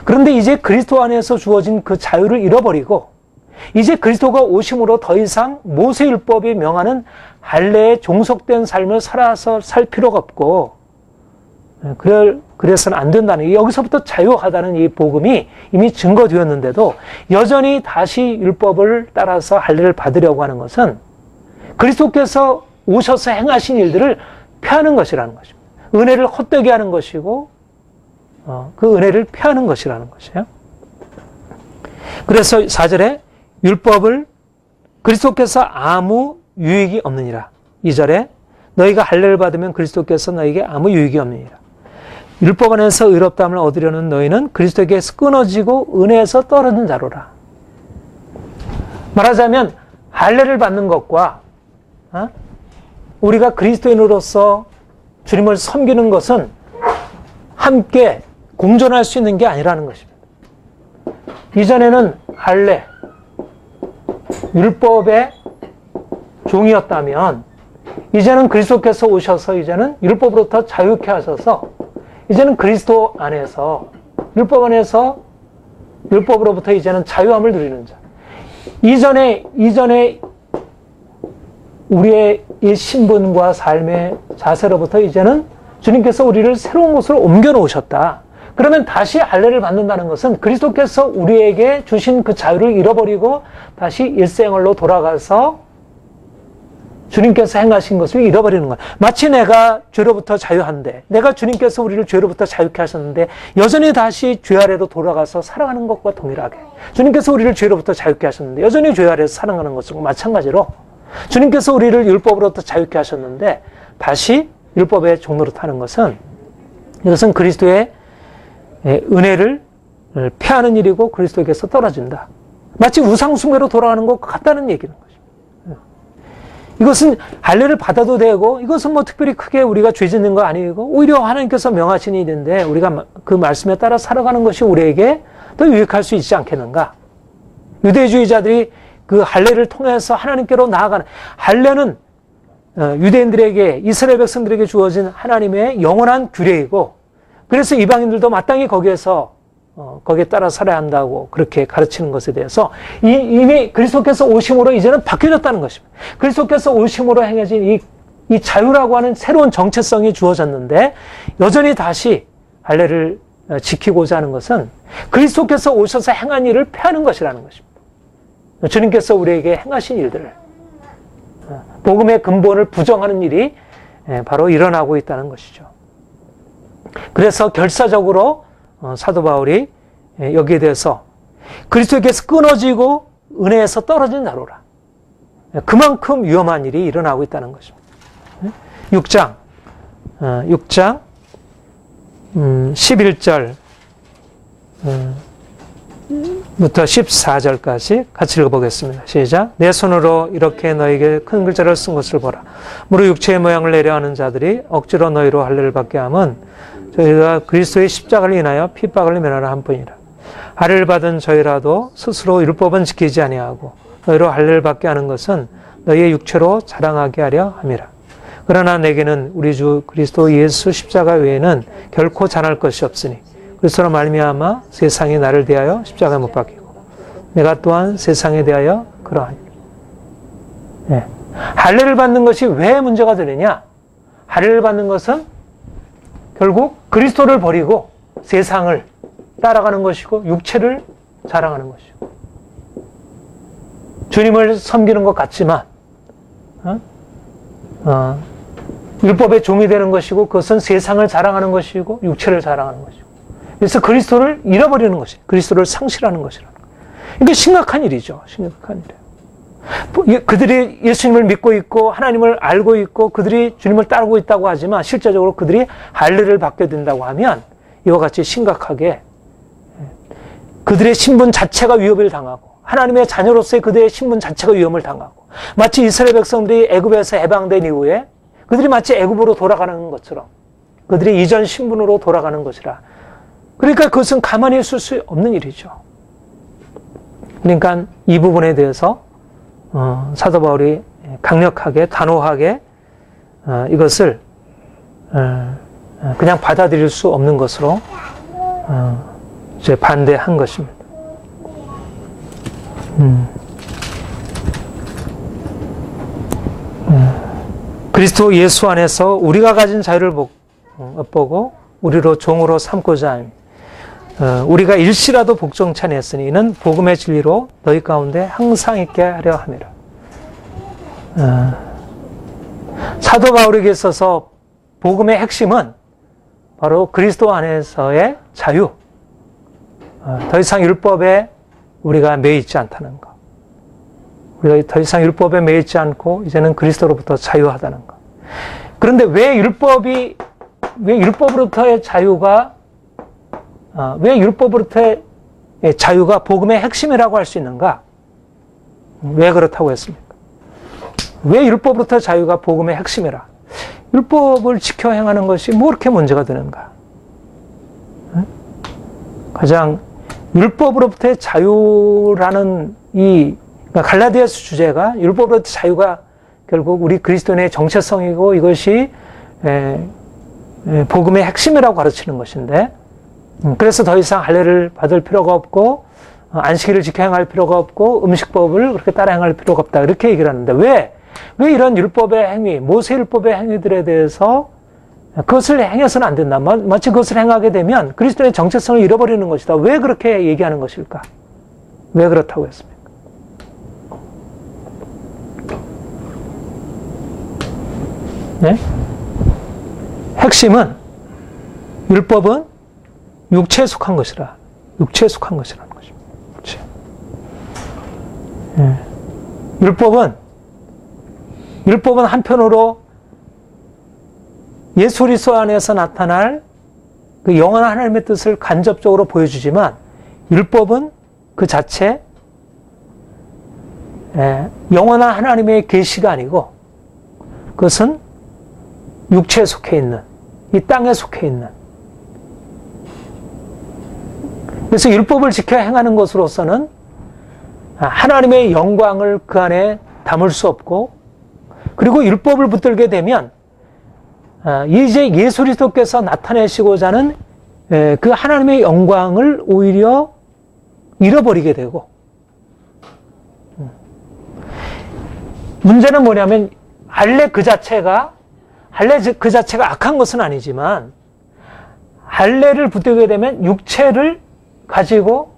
그런데 이제 그리스도 안에서 주어진 그 자유를 잃어버리고 이제 그리스도가 오심으로 더 이상 모세율법이 명하는 할례에 종속된 삶을 살아서 살 필요가 없고, 그래서는 안 된다는, 여기서부터 자유하다는 이 복음이 이미 증거되었는데도 여전히 다시 율법을 따라서 할례를 받으려고 하는 것은 그리스도께서 오셔서 행하신 일들을 폐하는 것이라는 것입니다. 은혜를 헛되게 하는 것이고, 그 은혜를 폐하는 것이라는 것이에요. 그래서 4절에 율법을 그리스도께서 아무 유익이 없느니라. 2절에 너희가 할례를 받으면 그리스도께서 너희에게 아무 유익이 없느니라. 율법 안에서 의롭다함을 얻으려는 너희는 그리스도에게서 끊어지고 은혜에서 떨어진 자로라. 말하자면 할례를 받는 것과 우리가 그리스도인으로서 주님을 섬기는 것은 함께 공존할 수 있는 게 아니라는 것입니다. 이전에는 할례, 율법의 종이었다면 이제는 그리스도께서 오셔서 이제는 율법으로부터 자유케 하셔서 이제는 그리스도 안에서 율법으로부터 이제는 자유함을 누리는 자. 이전에 우리의 이 신분과 삶의 자세로부터 이제는 주님께서 우리를 새로운 곳으로 옮겨 놓으셨다. 그러면 다시 할례를 받는다는 것은 그리스도께서 우리에게 주신 그 자유를 잃어버리고 다시 일생활로 돌아가서 주님께서 행하신 것을 잃어버리는 거야. 마치 내가 죄로부터 자유한데, 내가 주님께서 우리를 죄로부터 자유케 하셨는데 여전히 다시 죄 아래로 돌아가서 살아가는 것과 동일하게, 주님께서 우리를 죄로부터 자유케 하셨는데 여전히 죄 아래에서 살아가는 것과 마찬가지로 주님께서 우리를 율법으로부터 자유케 하셨는데 다시 율법의 종로로 타는 것은, 이것은 그리스도의 은혜를 폐하는 일이고 그리스도에게서 떨어진다. 마치 우상숭배로 돌아가는 것 같다는 얘기는 거죠. 이것은 할례를 받아도 되고, 이것은 뭐 특별히 크게 우리가 죄 짓는 거 아니고, 오히려 하나님께서 명하신 일인데 우리가 그 말씀에 따라 살아가는 것이 우리에게 더 유익할 수 있지 않겠는가? 유대주의자들이 그 할례를 통해서 하나님께로 나아가는, 할례는 유대인들에게, 이스라엘 백성들에게 주어진 하나님의 영원한 규례이고, 그래서 이방인들도 마땅히 거기에 따라 살아야 한다고 그렇게 가르치는 것에 대해서 이미 그리스도께서 오심으로 이제는 바뀌어졌다는 것입니다. 그리스도께서 오심으로 행해진 이 자유라고 하는 새로운 정체성이 주어졌는데, 여전히 다시 할례를 지키고자 하는 것은 그리스도께서 오셔서 행한 일을 폐하는 것이라는 것입니다. 주님께서 우리에게 행하신 일들을, 복음의 근본을 부정하는 일이 바로 일어나고 있다는 것이죠. 그래서 결사적으로 사도 바울이 여기에 대해서 그리스도에게서 끊어지고 은혜에서 떨어진 자로라. 그만큼 위험한 일이 일어나고 있다는 것입니다. 6장 11절 부터 14절까지 같이 읽어보겠습니다. 시작. 내 손으로 이렇게 너에게 큰 글자를 쓴 것을 보라. 무릇 육체의 모양을 내려하는 자들이 억지로 너희로 할례를 받게 함은 저희가 그리스도의 십자가를 인하여 핍박을 면하라 한 뿐이라. 할례를 받은 저희라도 스스로 율법은 지키지 아니하고 너희로 할례를 받게 하는 것은 너희의 육체로 자랑하게 하려 함이라. 그러나 내게는 우리 주 그리스도 예수 십자가 외에는 결코 자랑할 것이 없으니 그리스도로 말미암아 세상이 나를 대하여 십자가에 못 박히고 내가 또한 세상에 대하여 그러하니. 할례를 받는 것이 왜 문제가 되느냐? 할례를 받는 것은 결국 그리스도를 버리고 세상을 따라가는 것이고 육체를 자랑하는 것이고, 주님을 섬기는 것 같지만 율법의 종이 되는 것이고 그것은 세상을 자랑하는 것이고 육체를 자랑하는 것이고 그래서 그리스도를 잃어버리는 것이 그리스도를 상실하는 것이라는 거예요. 이게 심각한 일이죠. 심각한 일이에요. 그들이 예수님을 믿고 있고 하나님을 알고 있고 그들이 주님을 따르고 있다고 하지만 실제적으로 그들이 할례를 받게 된다고 하면 이와 같이 심각하게 그들의 신분 자체가 위협을 당하고 하나님의 자녀로서의 그들의 신분 자체가 위험을 당하고 마치 이스라엘 백성들이 애굽에서 해방된 이후에 그들이 마치 애굽으로 돌아가는 것처럼 그들이 이전 신분으로 돌아가는 것이라. 그러니까 그것은 가만히 있을 수 없는 일이죠. 그러니까 이 부분에 대해서 사도 바울이 강력하게 단호하게 이것을 그냥 받아들일 수 없는 것으로 이제 반대한 것입니다. 그리스도 예수 안에서 우리가 가진 자유를 엿보고 우리로 종으로 삼고자 하니 우리가 일시라도 복종치 아니했으니 이는 복음의 진리로 너희 가운데 항상 있게 하려 함이라. 사도 바울에게 있어서 복음의 핵심은 바로 그리스도 안에서의 자유, 더 이상 율법에 우리가 매여 있지 않다는 것. 우리가 더 이상 율법에 매여 있지 않고 이제는 그리스도로부터 자유하다는 것. 그런데 왜 율법으로부터의 자유가 복음의 핵심이라고 할 수 있는가? 왜 그렇다고 했습니까? 왜 율법으로부터 자유가 복음의 핵심이라? 율법을 지켜 행하는 것이 뭐 그렇게 문제가 되는가? 가장 율법으로부터의 자유라는 갈라디아서 주제가 율법으로부터 자유가 결국 우리 그리스도인의 정체성이고 이것이 복음의 핵심이라고 가르치는 것인데 그래서 더 이상 할례를 받을 필요가 없고 안식일을 지켜 행할 필요가 없고 음식법을 그렇게 따라 행할 필요가 없다 이렇게 얘기를 하는데 왜 이런 율법의 행위, 모세 율법의 행위들에 대해서 그것을 행해서는 안 된다. 마치 그것을 행하게 되면 그리스도의 정체성을 잃어버리는 것이다. 왜 그렇게 얘기하는 것일까? 왜 그렇다고 했습니까? 네? 핵심은 율법은 육체에 속한 것이라. 육체에 속한 것이라는 것입니다. 육체. 네. 율법은 한편으로 예수 그리스도 안에서 나타날 그 영원한 하나님의 뜻을 간접적으로 보여주지만 율법은 그 자체 영원한 하나님의 계시가 아니고 그것은 육체에 속해 있는 이 땅에 속해 있는 그래서 율법을 지켜 행하는 것으로서는 하나님의 영광을 그 안에 담을 수 없고 그리고 율법을 붙들게 되면 이제 예수 그리스도께서 나타내시고자 하는 그 하나님의 영광을 오히려 잃어버리게 되고 문제는 뭐냐면 할례 그 자체가 악한 것은 아니지만 할례를 붙들게 되면 육체를 가지고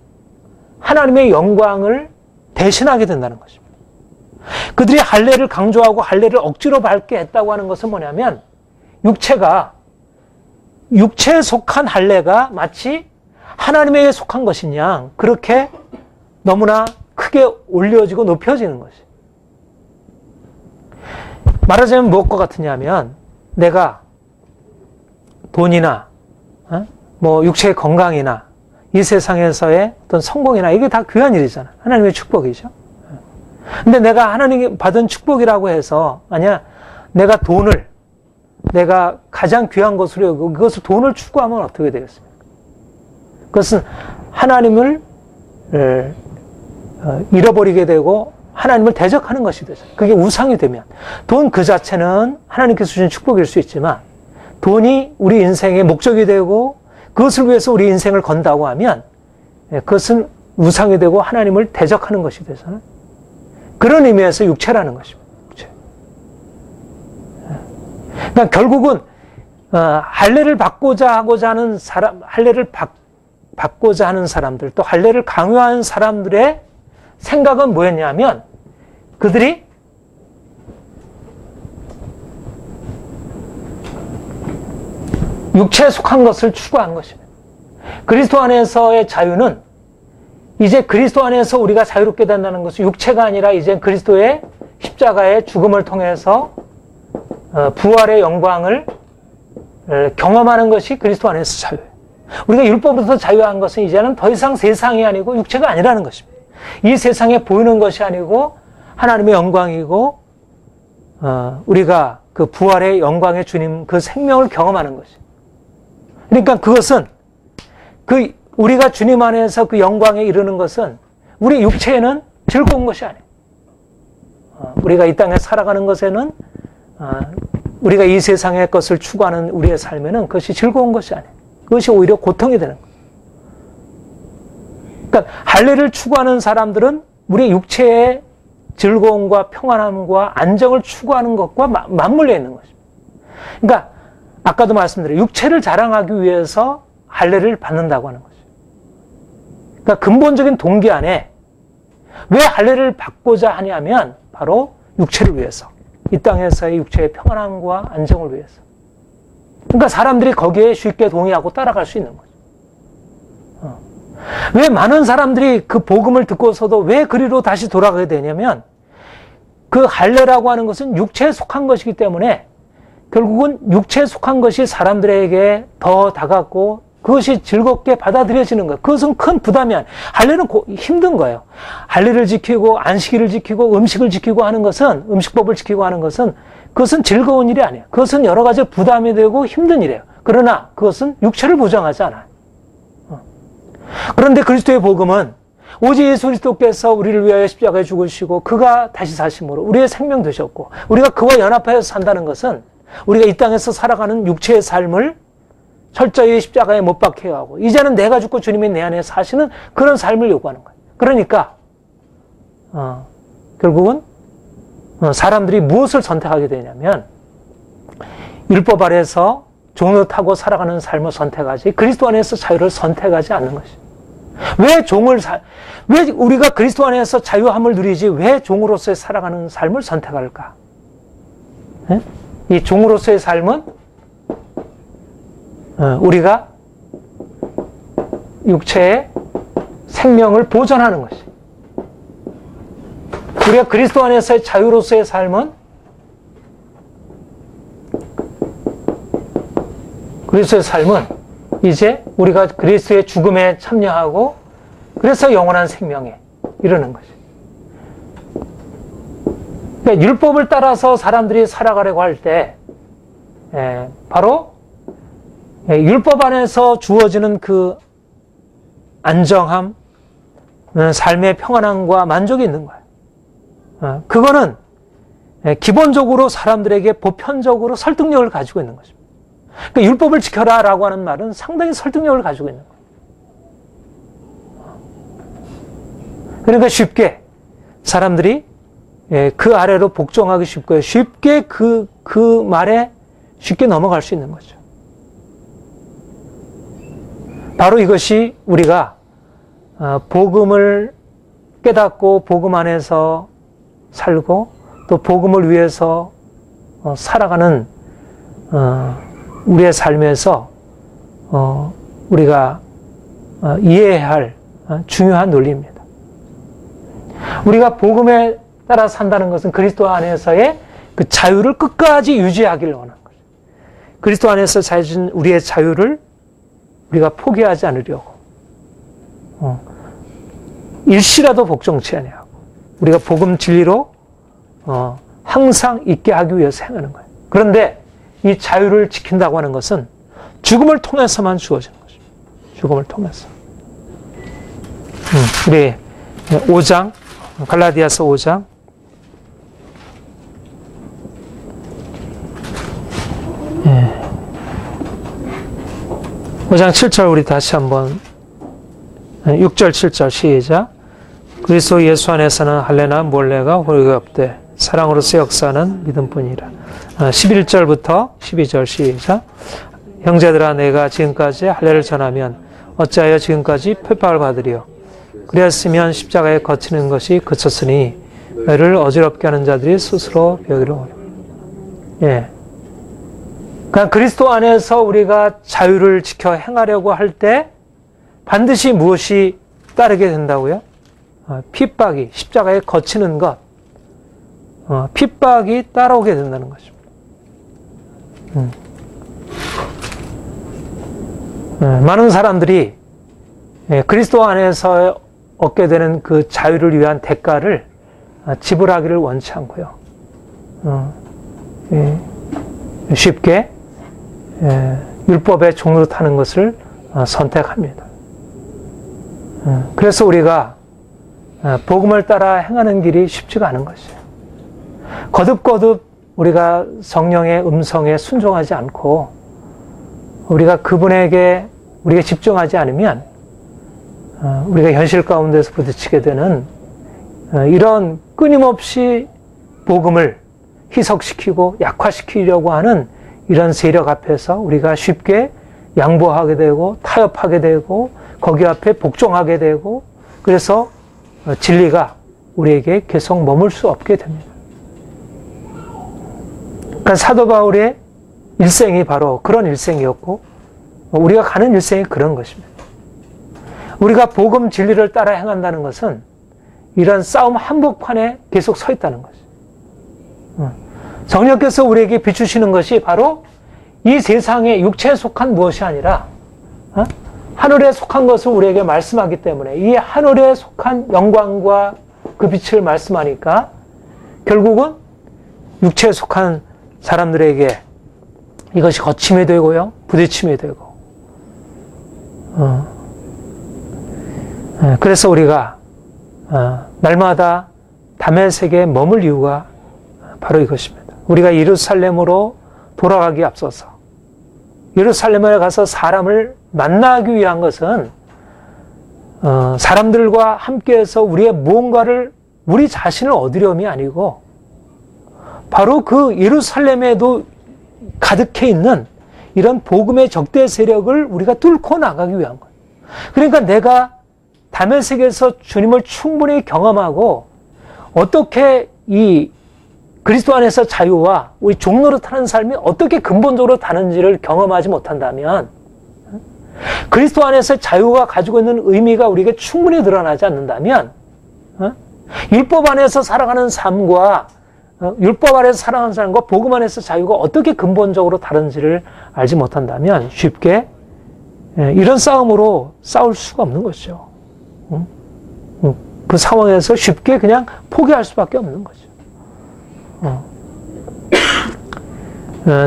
하나님의 영광을 대신하게 된다는 것입니다. 그들이 할례를 강조하고 할례를 억지로 밟게 했다고 하는 것은 뭐냐면 육체에 속한 할례가 마치 하나님에게 속한 것이냐 그렇게 너무나 크게 올려지고 높여지는 것이. 말하자면 무엇과 같으냐면 내가 돈이나 육체의 건강이나 이 세상에서의 어떤 성공이나 이게 다 귀한 일이잖아. 하나님의 축복이죠. 근데 내가 하나님이 받은 축복이라고 해서 내가 돈을 내가 가장 귀한 것으로 여기고 그것을 돈을 추구하면 어떻게 되겠습니까? 그것은 하나님을 잃어버리게 되고 하나님을 대적하는 것이 되죠. 그게 우상이 되면 돈 그 자체는 하나님께서 주신 축복일 수 있지만 돈이 우리 인생의 목적이 되고 그것을 위해서 우리 인생을 건다고 하면 그것은 우상이 되고 하나님을 대적하는 것이 되잖아요. 그런 의미에서 육체라는 것입니다. 육체. 그러니까 결국은 할례를 받고자 하는 사람들 또 할례를 강요하는 사람들의 생각은 뭐였냐면 그들이 육체에 속한 것을 추구한 것입니다. 그리스도 안에서의 자유는 이제 그리스도 안에서 우리가 자유롭게 된다는 것은 육체가 아니라 이제 그리스도의 십자가의 죽음을 통해서 부활의 영광을 경험하는 것이 그리스도 안에서 자유예요. 우리가 율법으로서 자유한 것은 이제는 더 이상 세상이 아니고 육체가 아니라는 것입니다. 이 세상에 보이는 것이 아니고 하나님의 영광이고 우리가 그 부활의 영광의 주님 그 생명을 경험하는 것이에요. 그러니까 그것은 우리가 주님 안에서 그 영광에 이르는 것은 우리 육체에는 즐거운 것이 아니에요. 우리가 이 땅에 살아가는 것에는 우리가 이 세상의 것을 추구하는 우리의 삶에는 그것이 즐거운 것이 아니에요. 그것이 오히려 고통이 되는 거예요. 그러니까 할례를 추구하는 사람들은 우리 육체의 즐거움과 평안함과 안정을 추구하는 것과 맞물려 있는 것입니다. 그러니까 아까도 말씀드린 육체를 자랑하기 위해서 할례를 받는다고 하는 것이죠. 그러니까 근본적인 동기 안에 왜 할례를 받고자 하냐면 바로 육체를 위해서, 이 땅에서의 육체의 평안함과 안정을 위해서. 그러니까 사람들이 거기에 쉽게 동의하고 따라갈 수 있는 거죠. 왜 많은 사람들이 그 복음을 듣고서도 왜 그리로 다시 돌아가게 되냐면 그 할례라고 하는 것은 육체에 속한 것이기 때문에 결국은 육체에 속한 것이 사람들에게 더 다가갔고 그것이 즐겁게 받아들여지는 거예요. 그것은 큰 부담이 아니에요. 할례는 힘든 거예요. 할례를 지키고 안식일을 지키고 음식을 지키고 하는 것은, 음식법을 지키고 하는 것은 그것은 즐거운 일이 아니에요. 그것은 여러 가지 부담이 되고 힘든 일이에요. 그러나 그것은 육체를 보장하지 않아요. 그런데 그리스도의 복음은 오직 예수 그리스도께서 우리를 위하여 십자가에 죽으시고 그가 다시 사심으로 우리의 생명 되셨고 우리가 그와 연합하여 산다는 것은 우리가 이 땅에서 살아가는 육체의 삶을 철저히 십자가에 못 박혀야 하고 이제는 내가 죽고 주님이 내 안에 사시는 그런 삶을 요구하는 거예요. 그러니까 결국은 사람들이 무엇을 선택하게 되냐면 율법 아래에서 종을 타고 살아가는 삶을 선택하지 그리스도 안에서 자유를 선택하지 않는 것이죠. 왜 우리가 그리스도 안에서 자유함을 누리지 왜 종으로서의 살아가는 삶을 선택할까? 네? 이 종으로서의 삶은 우리가 육체의 생명을 보존하는 것이. 우리가 그리스도 안에서의 자유로서의 삶은 그리스도의 삶은 이제 우리가 그리스도의 죽음에 참여하고 그래서 영원한 생명에 이르는 것이. 그러니까 율법을 따라서 사람들이 살아가려고 할 때 바로 율법 안에서 주어지는 그 안정함, 삶의 평안함과 만족이 있는 거예요. 그거는 기본적으로 사람들에게 보편적으로 설득력을 가지고 있는 것입니다. 그러니까 율법을 지켜라라고 하는 말은 상당히 설득력을 가지고 있는 거예요. 그러니까 쉽게 사람들이 그 아래로 복종하기 쉽고요. 쉽게 그 말에 쉽게 넘어갈 수 있는 거죠. 바로 이것이 우리가 복음을 깨닫고 복음 안에서 살고 또 복음을 위해서 살아가는 우리의 삶에서 우리가 이해해야 할 중요한 논리입니다. 우리가 복음에 따라 산다는 것은 그리스도 안에서의 그 자유를 끝까지 유지하기를 원하는 거죠. 그리스도 안에서 자유진 우리의 자유를 우리가 포기하지 않으려고 일시라도 복종치 아니하고 우리가 복음 진리로 항상 있게 하기 위해서 행하는 거예요. 그런데 이 자유를 지킨다고 하는 것은 죽음을 통해서만 주어지는 것입니다. 죽음을 통해서. 우리 5장 갈라디아서 5장 5장 7절 우리 다시 한번 6절 7절 시작. 그리스도 예수 안에서는 할례나 몰례가 호의가 없되 사랑으로서 역사는 믿음뿐이라. 11절부터 12절 시작. 형제들아 내가 지금까지 할례를 전하면 어찌하여 지금까지 핍박을 받으리요. 그리하였으면 십자가에 거치는 것이 그쳤으니 너희를 어지럽게 하는 자들이 스스로 배우기를 원해. 예. 그러니까 그리스도 안에서 우리가 자유를 지켜 행하려고 할 때 반드시 무엇이 따르게 된다고요? 핍박이, 십자가에 거치는 것, 핍박이 따라오게 된다는 것입니다. 많은 사람들이 그리스도 안에서 얻게 되는 그 자유를 위한 대가를 지불하기를 원치 않고요. 쉽게 율법의 종로로 타는 것을 선택합니다. 그래서 우리가 복음을 따라 행하는 길이 쉽지가 않은 것이에요. 거듭거듭 우리가 성령의 음성에 순종하지 않고 우리가 그분에게 우리가 집중하지 않으면 우리가 현실 가운데서 부딪히게 되는 이런 끊임없이 복음을 희석시키고 약화시키려고 하는 이런 세력 앞에서 우리가 쉽게 양보하게 되고 타협하게 되고 거기 앞에 복종하게 되고 그래서 진리가 우리에게 계속 머물 수 없게 됩니다. 그러니까 사도 바울의 일생이 바로 그런 일생이었고 우리가 가는 일생이 그런 것입니다. 우리가 복음 진리를 따라 행한다는 것은 이런 싸움 한복판에 계속 서 있다는 것이죠. 성령께서 우리에게 비추시는 것이 바로 이 세상의 육체에 속한 무엇이 아니라 하늘에 속한 것을 우리에게 말씀하기 때문에 이 하늘에 속한 영광과 그 빛을 말씀하니까 결국은 육체에 속한 사람들에게 이것이 거침이 되고요, 부딪힘이 되고 그래서 우리가 날마다 다메섹에 머물 이유가 바로 이것입니다. 우리가 예루살렘으로 돌아가기 앞서서 예루살렘에 가서 사람을 만나기 위한 것은 사람들과 함께해서 우리의 무언가를 우리 자신을 얻으려함이 아니고 바로 그 예루살렘에도 가득해 있는 이런 복음의 적대 세력을 우리가 뚫고 나가기 위한 거예요. 그러니까 내가 다메섹에서 주님을 충분히 경험하고 어떻게 이 그리스도 안에서 자유와 우리 종로로 타는 삶이 어떻게 근본적으로 다른지를 경험하지 못한다면 그리스도 안에서 자유가 가지고 있는 의미가 우리에게 충분히 드러나지 않는다면 율법 안에서 살아가는 삶과 율법 안에서 살아가는 삶과 복음 안에서 자유가 어떻게 근본적으로 다른지를 알지 못한다면 쉽게 이런 싸움으로 싸울 수가 없는 것이죠. 그 상황에서 쉽게 그냥 포기할 수밖에 없는 거죠.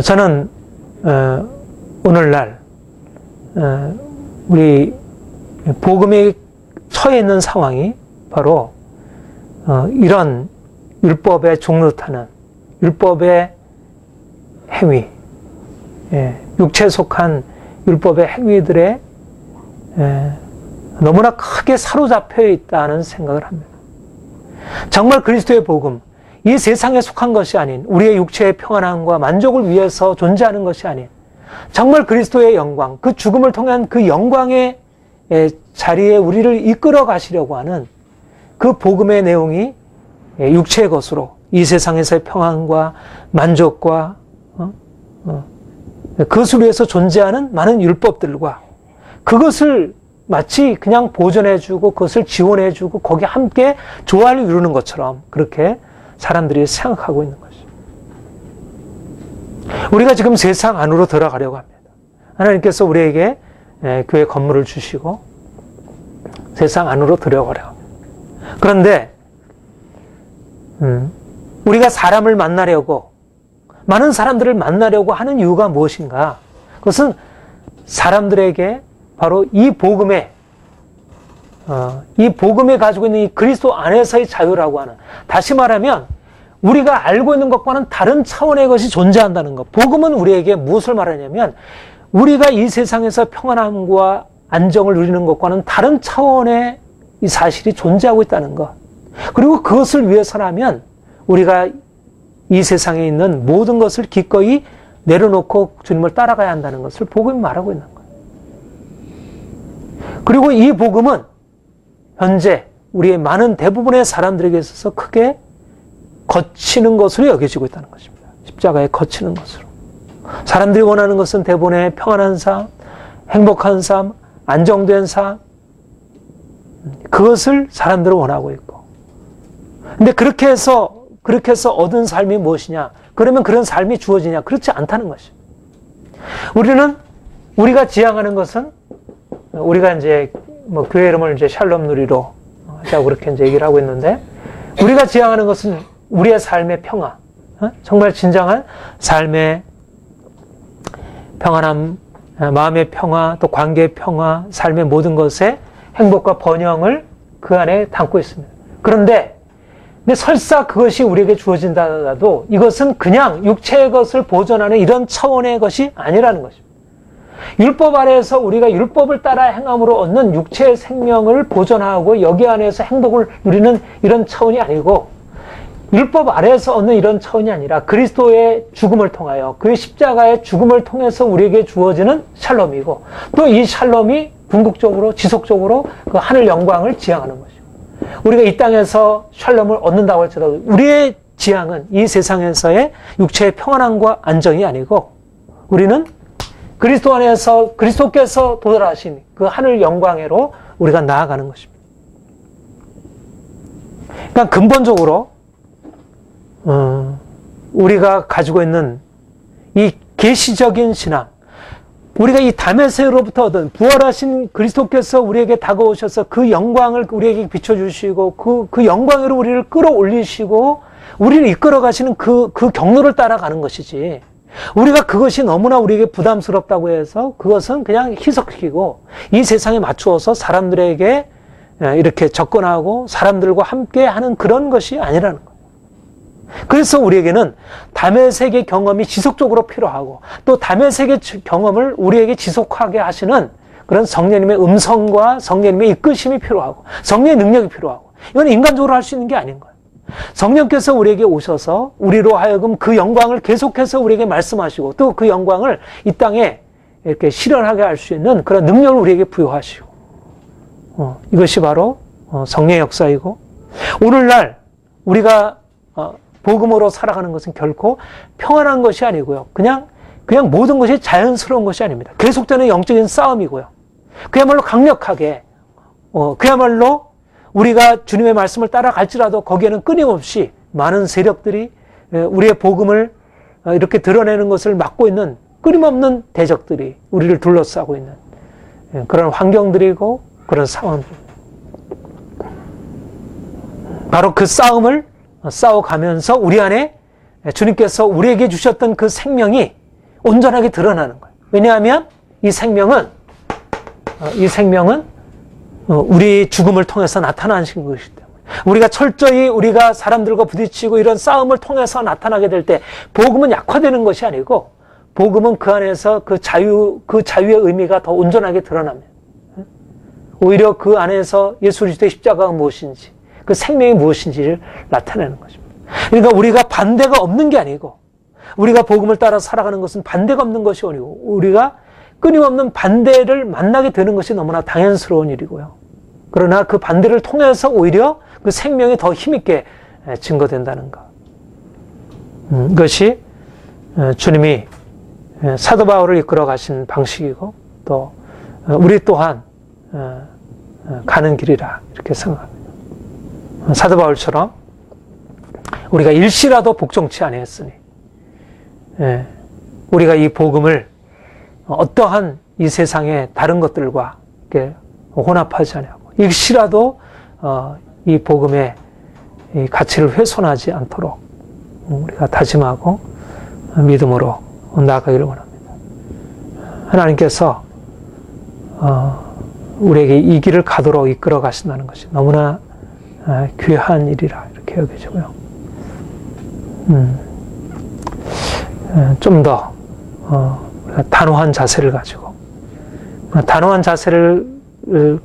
저는 오늘날 우리 복음에 처해 있는 상황이 바로 이런 율법의 종노릇하는 율법의 행위, 육체에 속한 율법의 행위들에 너무나 크게 사로잡혀 있다는 생각을 합니다. 정말 그리스도의 복음, 이 세상에 속한 것이 아닌 우리의 육체의 평안함과 만족을 위해서 존재하는 것이 아닌 정말 그리스도의 영광, 그 죽음을 통한 그 영광의 자리에 우리를 이끌어 가시려고 하는 그 복음의 내용이 육체의 것으로 이 세상에서의 평안과 만족과 그것을 위해서 존재하는 많은 율법들과 그것을 마치 그냥 보존해주고 그것을 지원해주고 거기에 함께 조화를 이루는 것처럼 그렇게 사람들이 생각하고 있는 것이죠. 우리가 지금 세상 안으로 들어가려고 합니다. 하나님께서 우리에게 교회 건물을 주시고 세상 안으로 들어가려고 합니다. 그런데 우리가 사람을 만나려고 많은 사람들을 만나려고 하는 이유가 무엇인가? 그것은 사람들에게 바로 이 복음에 가지고 있는 이 그리스도 안에서의 자유라고 하는, 다시 말하면 우리가 알고 있는 것과는 다른 차원의 것이 존재한다는 것. 복음은 우리에게 무엇을 말하냐면 우리가 이 세상에서 평안함과 안정을 누리는 것과는 다른 차원의 이 사실이 존재하고 있다는 것. 그리고 그것을 위해서라면 우리가 이 세상에 있는 모든 것을 기꺼이 내려놓고 주님을 따라가야 한다는 것을 복음이 말하고 있는 거예요. 그리고 이 복음은 현재 우리의 많은 대부분의 사람들에게 있어서 크게 거치는 것으로 여겨지고 있다는 것입니다. 십자가에 거치는 것으로. 사람들이 원하는 것은 대부분의 평안한 삶, 행복한 삶, 안정된 삶, 그것을 사람들은 원하고 있고. 근데 그렇게 해서 얻은 삶이 무엇이냐? 그러면 그런 삶이 주어지냐? 그렇지 않다는 것이죠. 우리가 지향하는 것은, 우리가 이제 교회 이름을 이제 샬롬 누리로 하자고 그렇게 이제 얘기를 하고 있는데, 우리가 지향하는 것은 우리의 삶의 평화, 정말 진정한 삶의 평안함, 마음의 평화, 또 관계의 평화, 삶의 모든 것에 행복과 번영을 그 안에 담고 있습니다. 그런데 설사 그것이 우리에게 주어진다 하더라도 이것은 그냥 육체의 것을 보존하는 이런 차원의 것이 아니라는 것입니다. 율법 아래에서 우리가 율법을 따라 행함으로 얻는 육체의 생명을 보존하고 여기 안에서 행복을 누리는 이런 차원이 아니고, 율법 아래에서 얻는 이런 차원이 아니라 그리스도의 죽음을 통하여, 그의 십자가의 죽음을 통해서 우리에게 주어지는 샬롬이고, 또 이 샬롬이 궁극적으로 지속적으로 그 하늘 영광을 지향하는 것이고, 우리가 이 땅에서 샬롬을 얻는다고 할지라도 우리의 지향은 이 세상에서의 육체의 평안함과 안정이 아니고, 우리는 그리스도 안에서 그리스도께서 도달하신 그 하늘 영광으로 우리가 나아가는 것입니다. 그러니까 근본적으로 우리가 가지고 있는 이 계시적인 신앙, 우리가 이 다메섹으로부터 얻은 부활하신 그리스도께서 우리에게 다가오셔서 그 영광을 우리에게 비춰주시고 그 영광으로 우리를 끌어올리시고 우리를 이끌어 가시는 그 경로를 따라가는 것이지, 우리가 그것이 너무나 우리에게 부담스럽다고 해서 그것은 그냥 희석시키고 이 세상에 맞추어서 사람들에게 이렇게 접근하고 사람들과 함께 하는 그런 것이 아니라는 거예요. 그래서 우리에게는 다메섹의 경험이 지속적으로 필요하고, 또 다메섹의 경험을 우리에게 지속하게 하시는 그런 성령님의 음성과 성령님의 이끄심이 필요하고, 성령의 능력이 필요하고, 이건 인간적으로 할 수 있는 게 아닌 거예요. 성령께서 우리에게 오셔서 우리로 하여금 그 영광을 계속해서 우리에게 말씀하시고, 또 그 영광을 이 땅에 이렇게 실현하게 할 수 있는 그런 능력을 우리에게 부여하시고, 이것이 바로 성령의 역사이고, 오늘날 우리가 복음으로 살아가는 것은 결코 평안한 것이 아니고요. 그냥 모든 것이 자연스러운 것이 아닙니다. 계속되는 영적인 싸움이고요. 그야말로 강력하게, 그야말로 우리가 주님의 말씀을 따라갈지라도 거기에는 끊임없이 많은 세력들이 우리의 복음을 이렇게 드러내는 것을 막고 있는 끊임없는 대적들이 우리를 둘러싸고 있는 그런 환경들이고 그런 상황들입니다. 바로 그 싸움을 싸워가면서 우리 안에 주님께서 우리에게 주셨던 그 생명이 온전하게 드러나는 거예요. 왜냐하면 이 생명은 우리 죽음을 통해서 나타나는 것이기 때문에, 우리가 철저히 우리가 사람들과 부딪히고 이런 싸움을 통해서 나타나게 될 때 복음은 약화되는 것이 아니고, 복음은 그 안에서 그 자유의 의미가 더 온전하게 드러납니다. 오히려 그 안에서 예수 그리스도의 십자가가 무엇인지, 그 생명이 무엇인지를 나타내는 것입니다. 그러니까 우리가 반대가 없는 게 아니고, 우리가 복음을 따라 살아가는 것은 반대가 없는 것이 아니고, 우리가 끊임없는 반대를 만나게 되는 것이 너무나 당연스러운 일이고요. 그러나 그 반대를 통해서 오히려 그 생명이 더 힘있게 증거된다는 것. 이것이 주님이 사도 바울을 이끌어 가신 방식이고, 또 우리 또한 가는 길이라 이렇게 생각합니다. 사도 바울처럼 우리가 일시라도 복종치 아니했으니, 우리가 이 복음을 어떠한 이 세상의 다른 것들과 이렇게 혼합하지 않냐고, 일시라도 이 복음의 이 가치를 훼손하지 않도록 우리가 다짐하고 믿음으로 나아가기를 원합니다. 하나님께서 우리에게 이 길을 가도록 이끌어 가신다는 것이 너무나 귀한 일이라 이렇게 여겨지고요. 좀 더 단호한 자세를 가지고, 단호한 자세를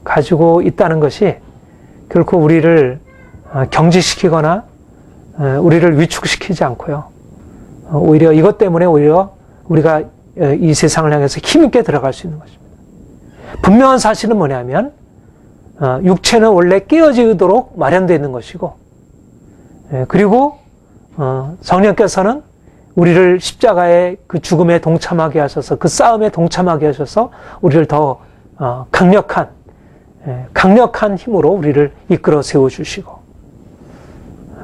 가지고 있다는 것이 결코 우리를 경직시키거나 우리를 위축시키지 않고요. 오히려 이것 때문에 오히려 우리가 이 세상을 향해서 힘있게 들어갈 수 있는 것입니다. 분명한 사실은 뭐냐면, 육체는 원래 깨어지도록 마련되어 있는 것이고, 그리고 성령께서는 우리를 십자가의 그 죽음에 동참하게 하셔서 그 싸움에 동참하게 하셔서 우리를 더 강력한 힘으로 우리를 이끌어 세워주시고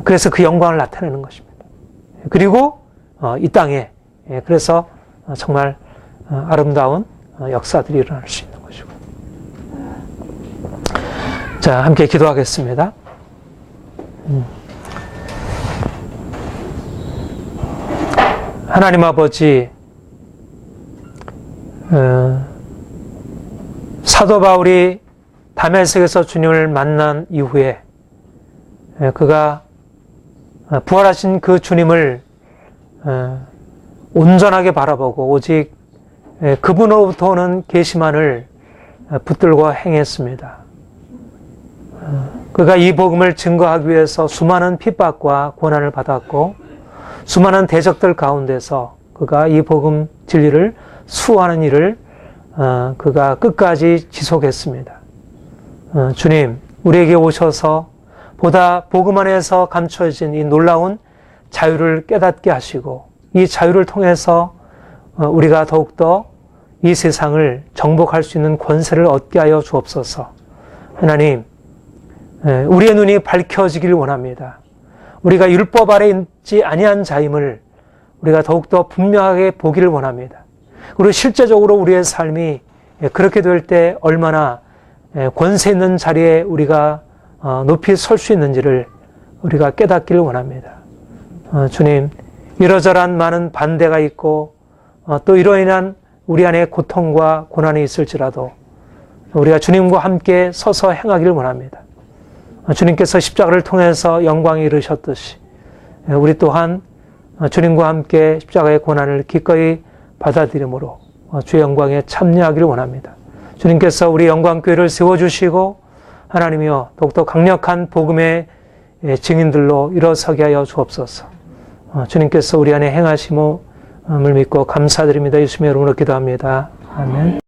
그래서 그 영광을 나타내는 것입니다. 그리고 이 땅에 그래서 정말 아름다운 역사들이 일어날 수 있는 것이고. 자, 함께 기도하겠습니다. 하나님 아버지, 사도 바울이 다메섹에서 주님을 만난 이후에 그가 부활하신 그 주님을 온전하게 바라보고 오직 그분으로부터 오는 계시만을 붙들고 행했습니다. 그가 이 복음을 증거하기 위해서 수많은 핍박과 고난을 받았고 수많은 대적들 가운데서 그가 이 복음 진리를 수호하는 일을 그가 끝까지 지속했습니다. 주님, 우리에게 오셔서 보다 복음 안에서 감춰진 이 놀라운 자유를 깨닫게 하시고 이 자유를 통해서 우리가 더욱더 이 세상을 정복할 수 있는 권세를 얻게 하여 주옵소서. 하나님, 우리의 눈이 밝혀지길 원합니다. 우리가 율법 아래 있지 아니한 자임을 우리가 더욱더 분명하게 보기를 원합니다. 그리고 실제적으로 우리의 삶이 그렇게 될 때 얼마나 권세 있는 자리에 우리가 높이 설 수 있는지를 우리가 깨닫기를 원합니다. 주님, 이러저러한 많은 반대가 있고 또 이로 인한 우리 안에 고통과 고난이 있을지라도 우리가 주님과 함께 서서 행하기를 원합니다. 주님께서 십자가를 통해서 영광에 이르셨듯이 우리 또한 주님과 함께 십자가의 고난을 기꺼이 받아들임으로 주의 영광에 참여하기를 원합니다. 주님께서 우리 영광교회를 세워주시고 하나님이여 더욱더 강력한 복음의 증인들로 일어서게 하여 주옵소서. 주님께서 우리 안에 행하심을 믿고 감사드립니다. 예수님의 이름으로 기도합니다. 아멘.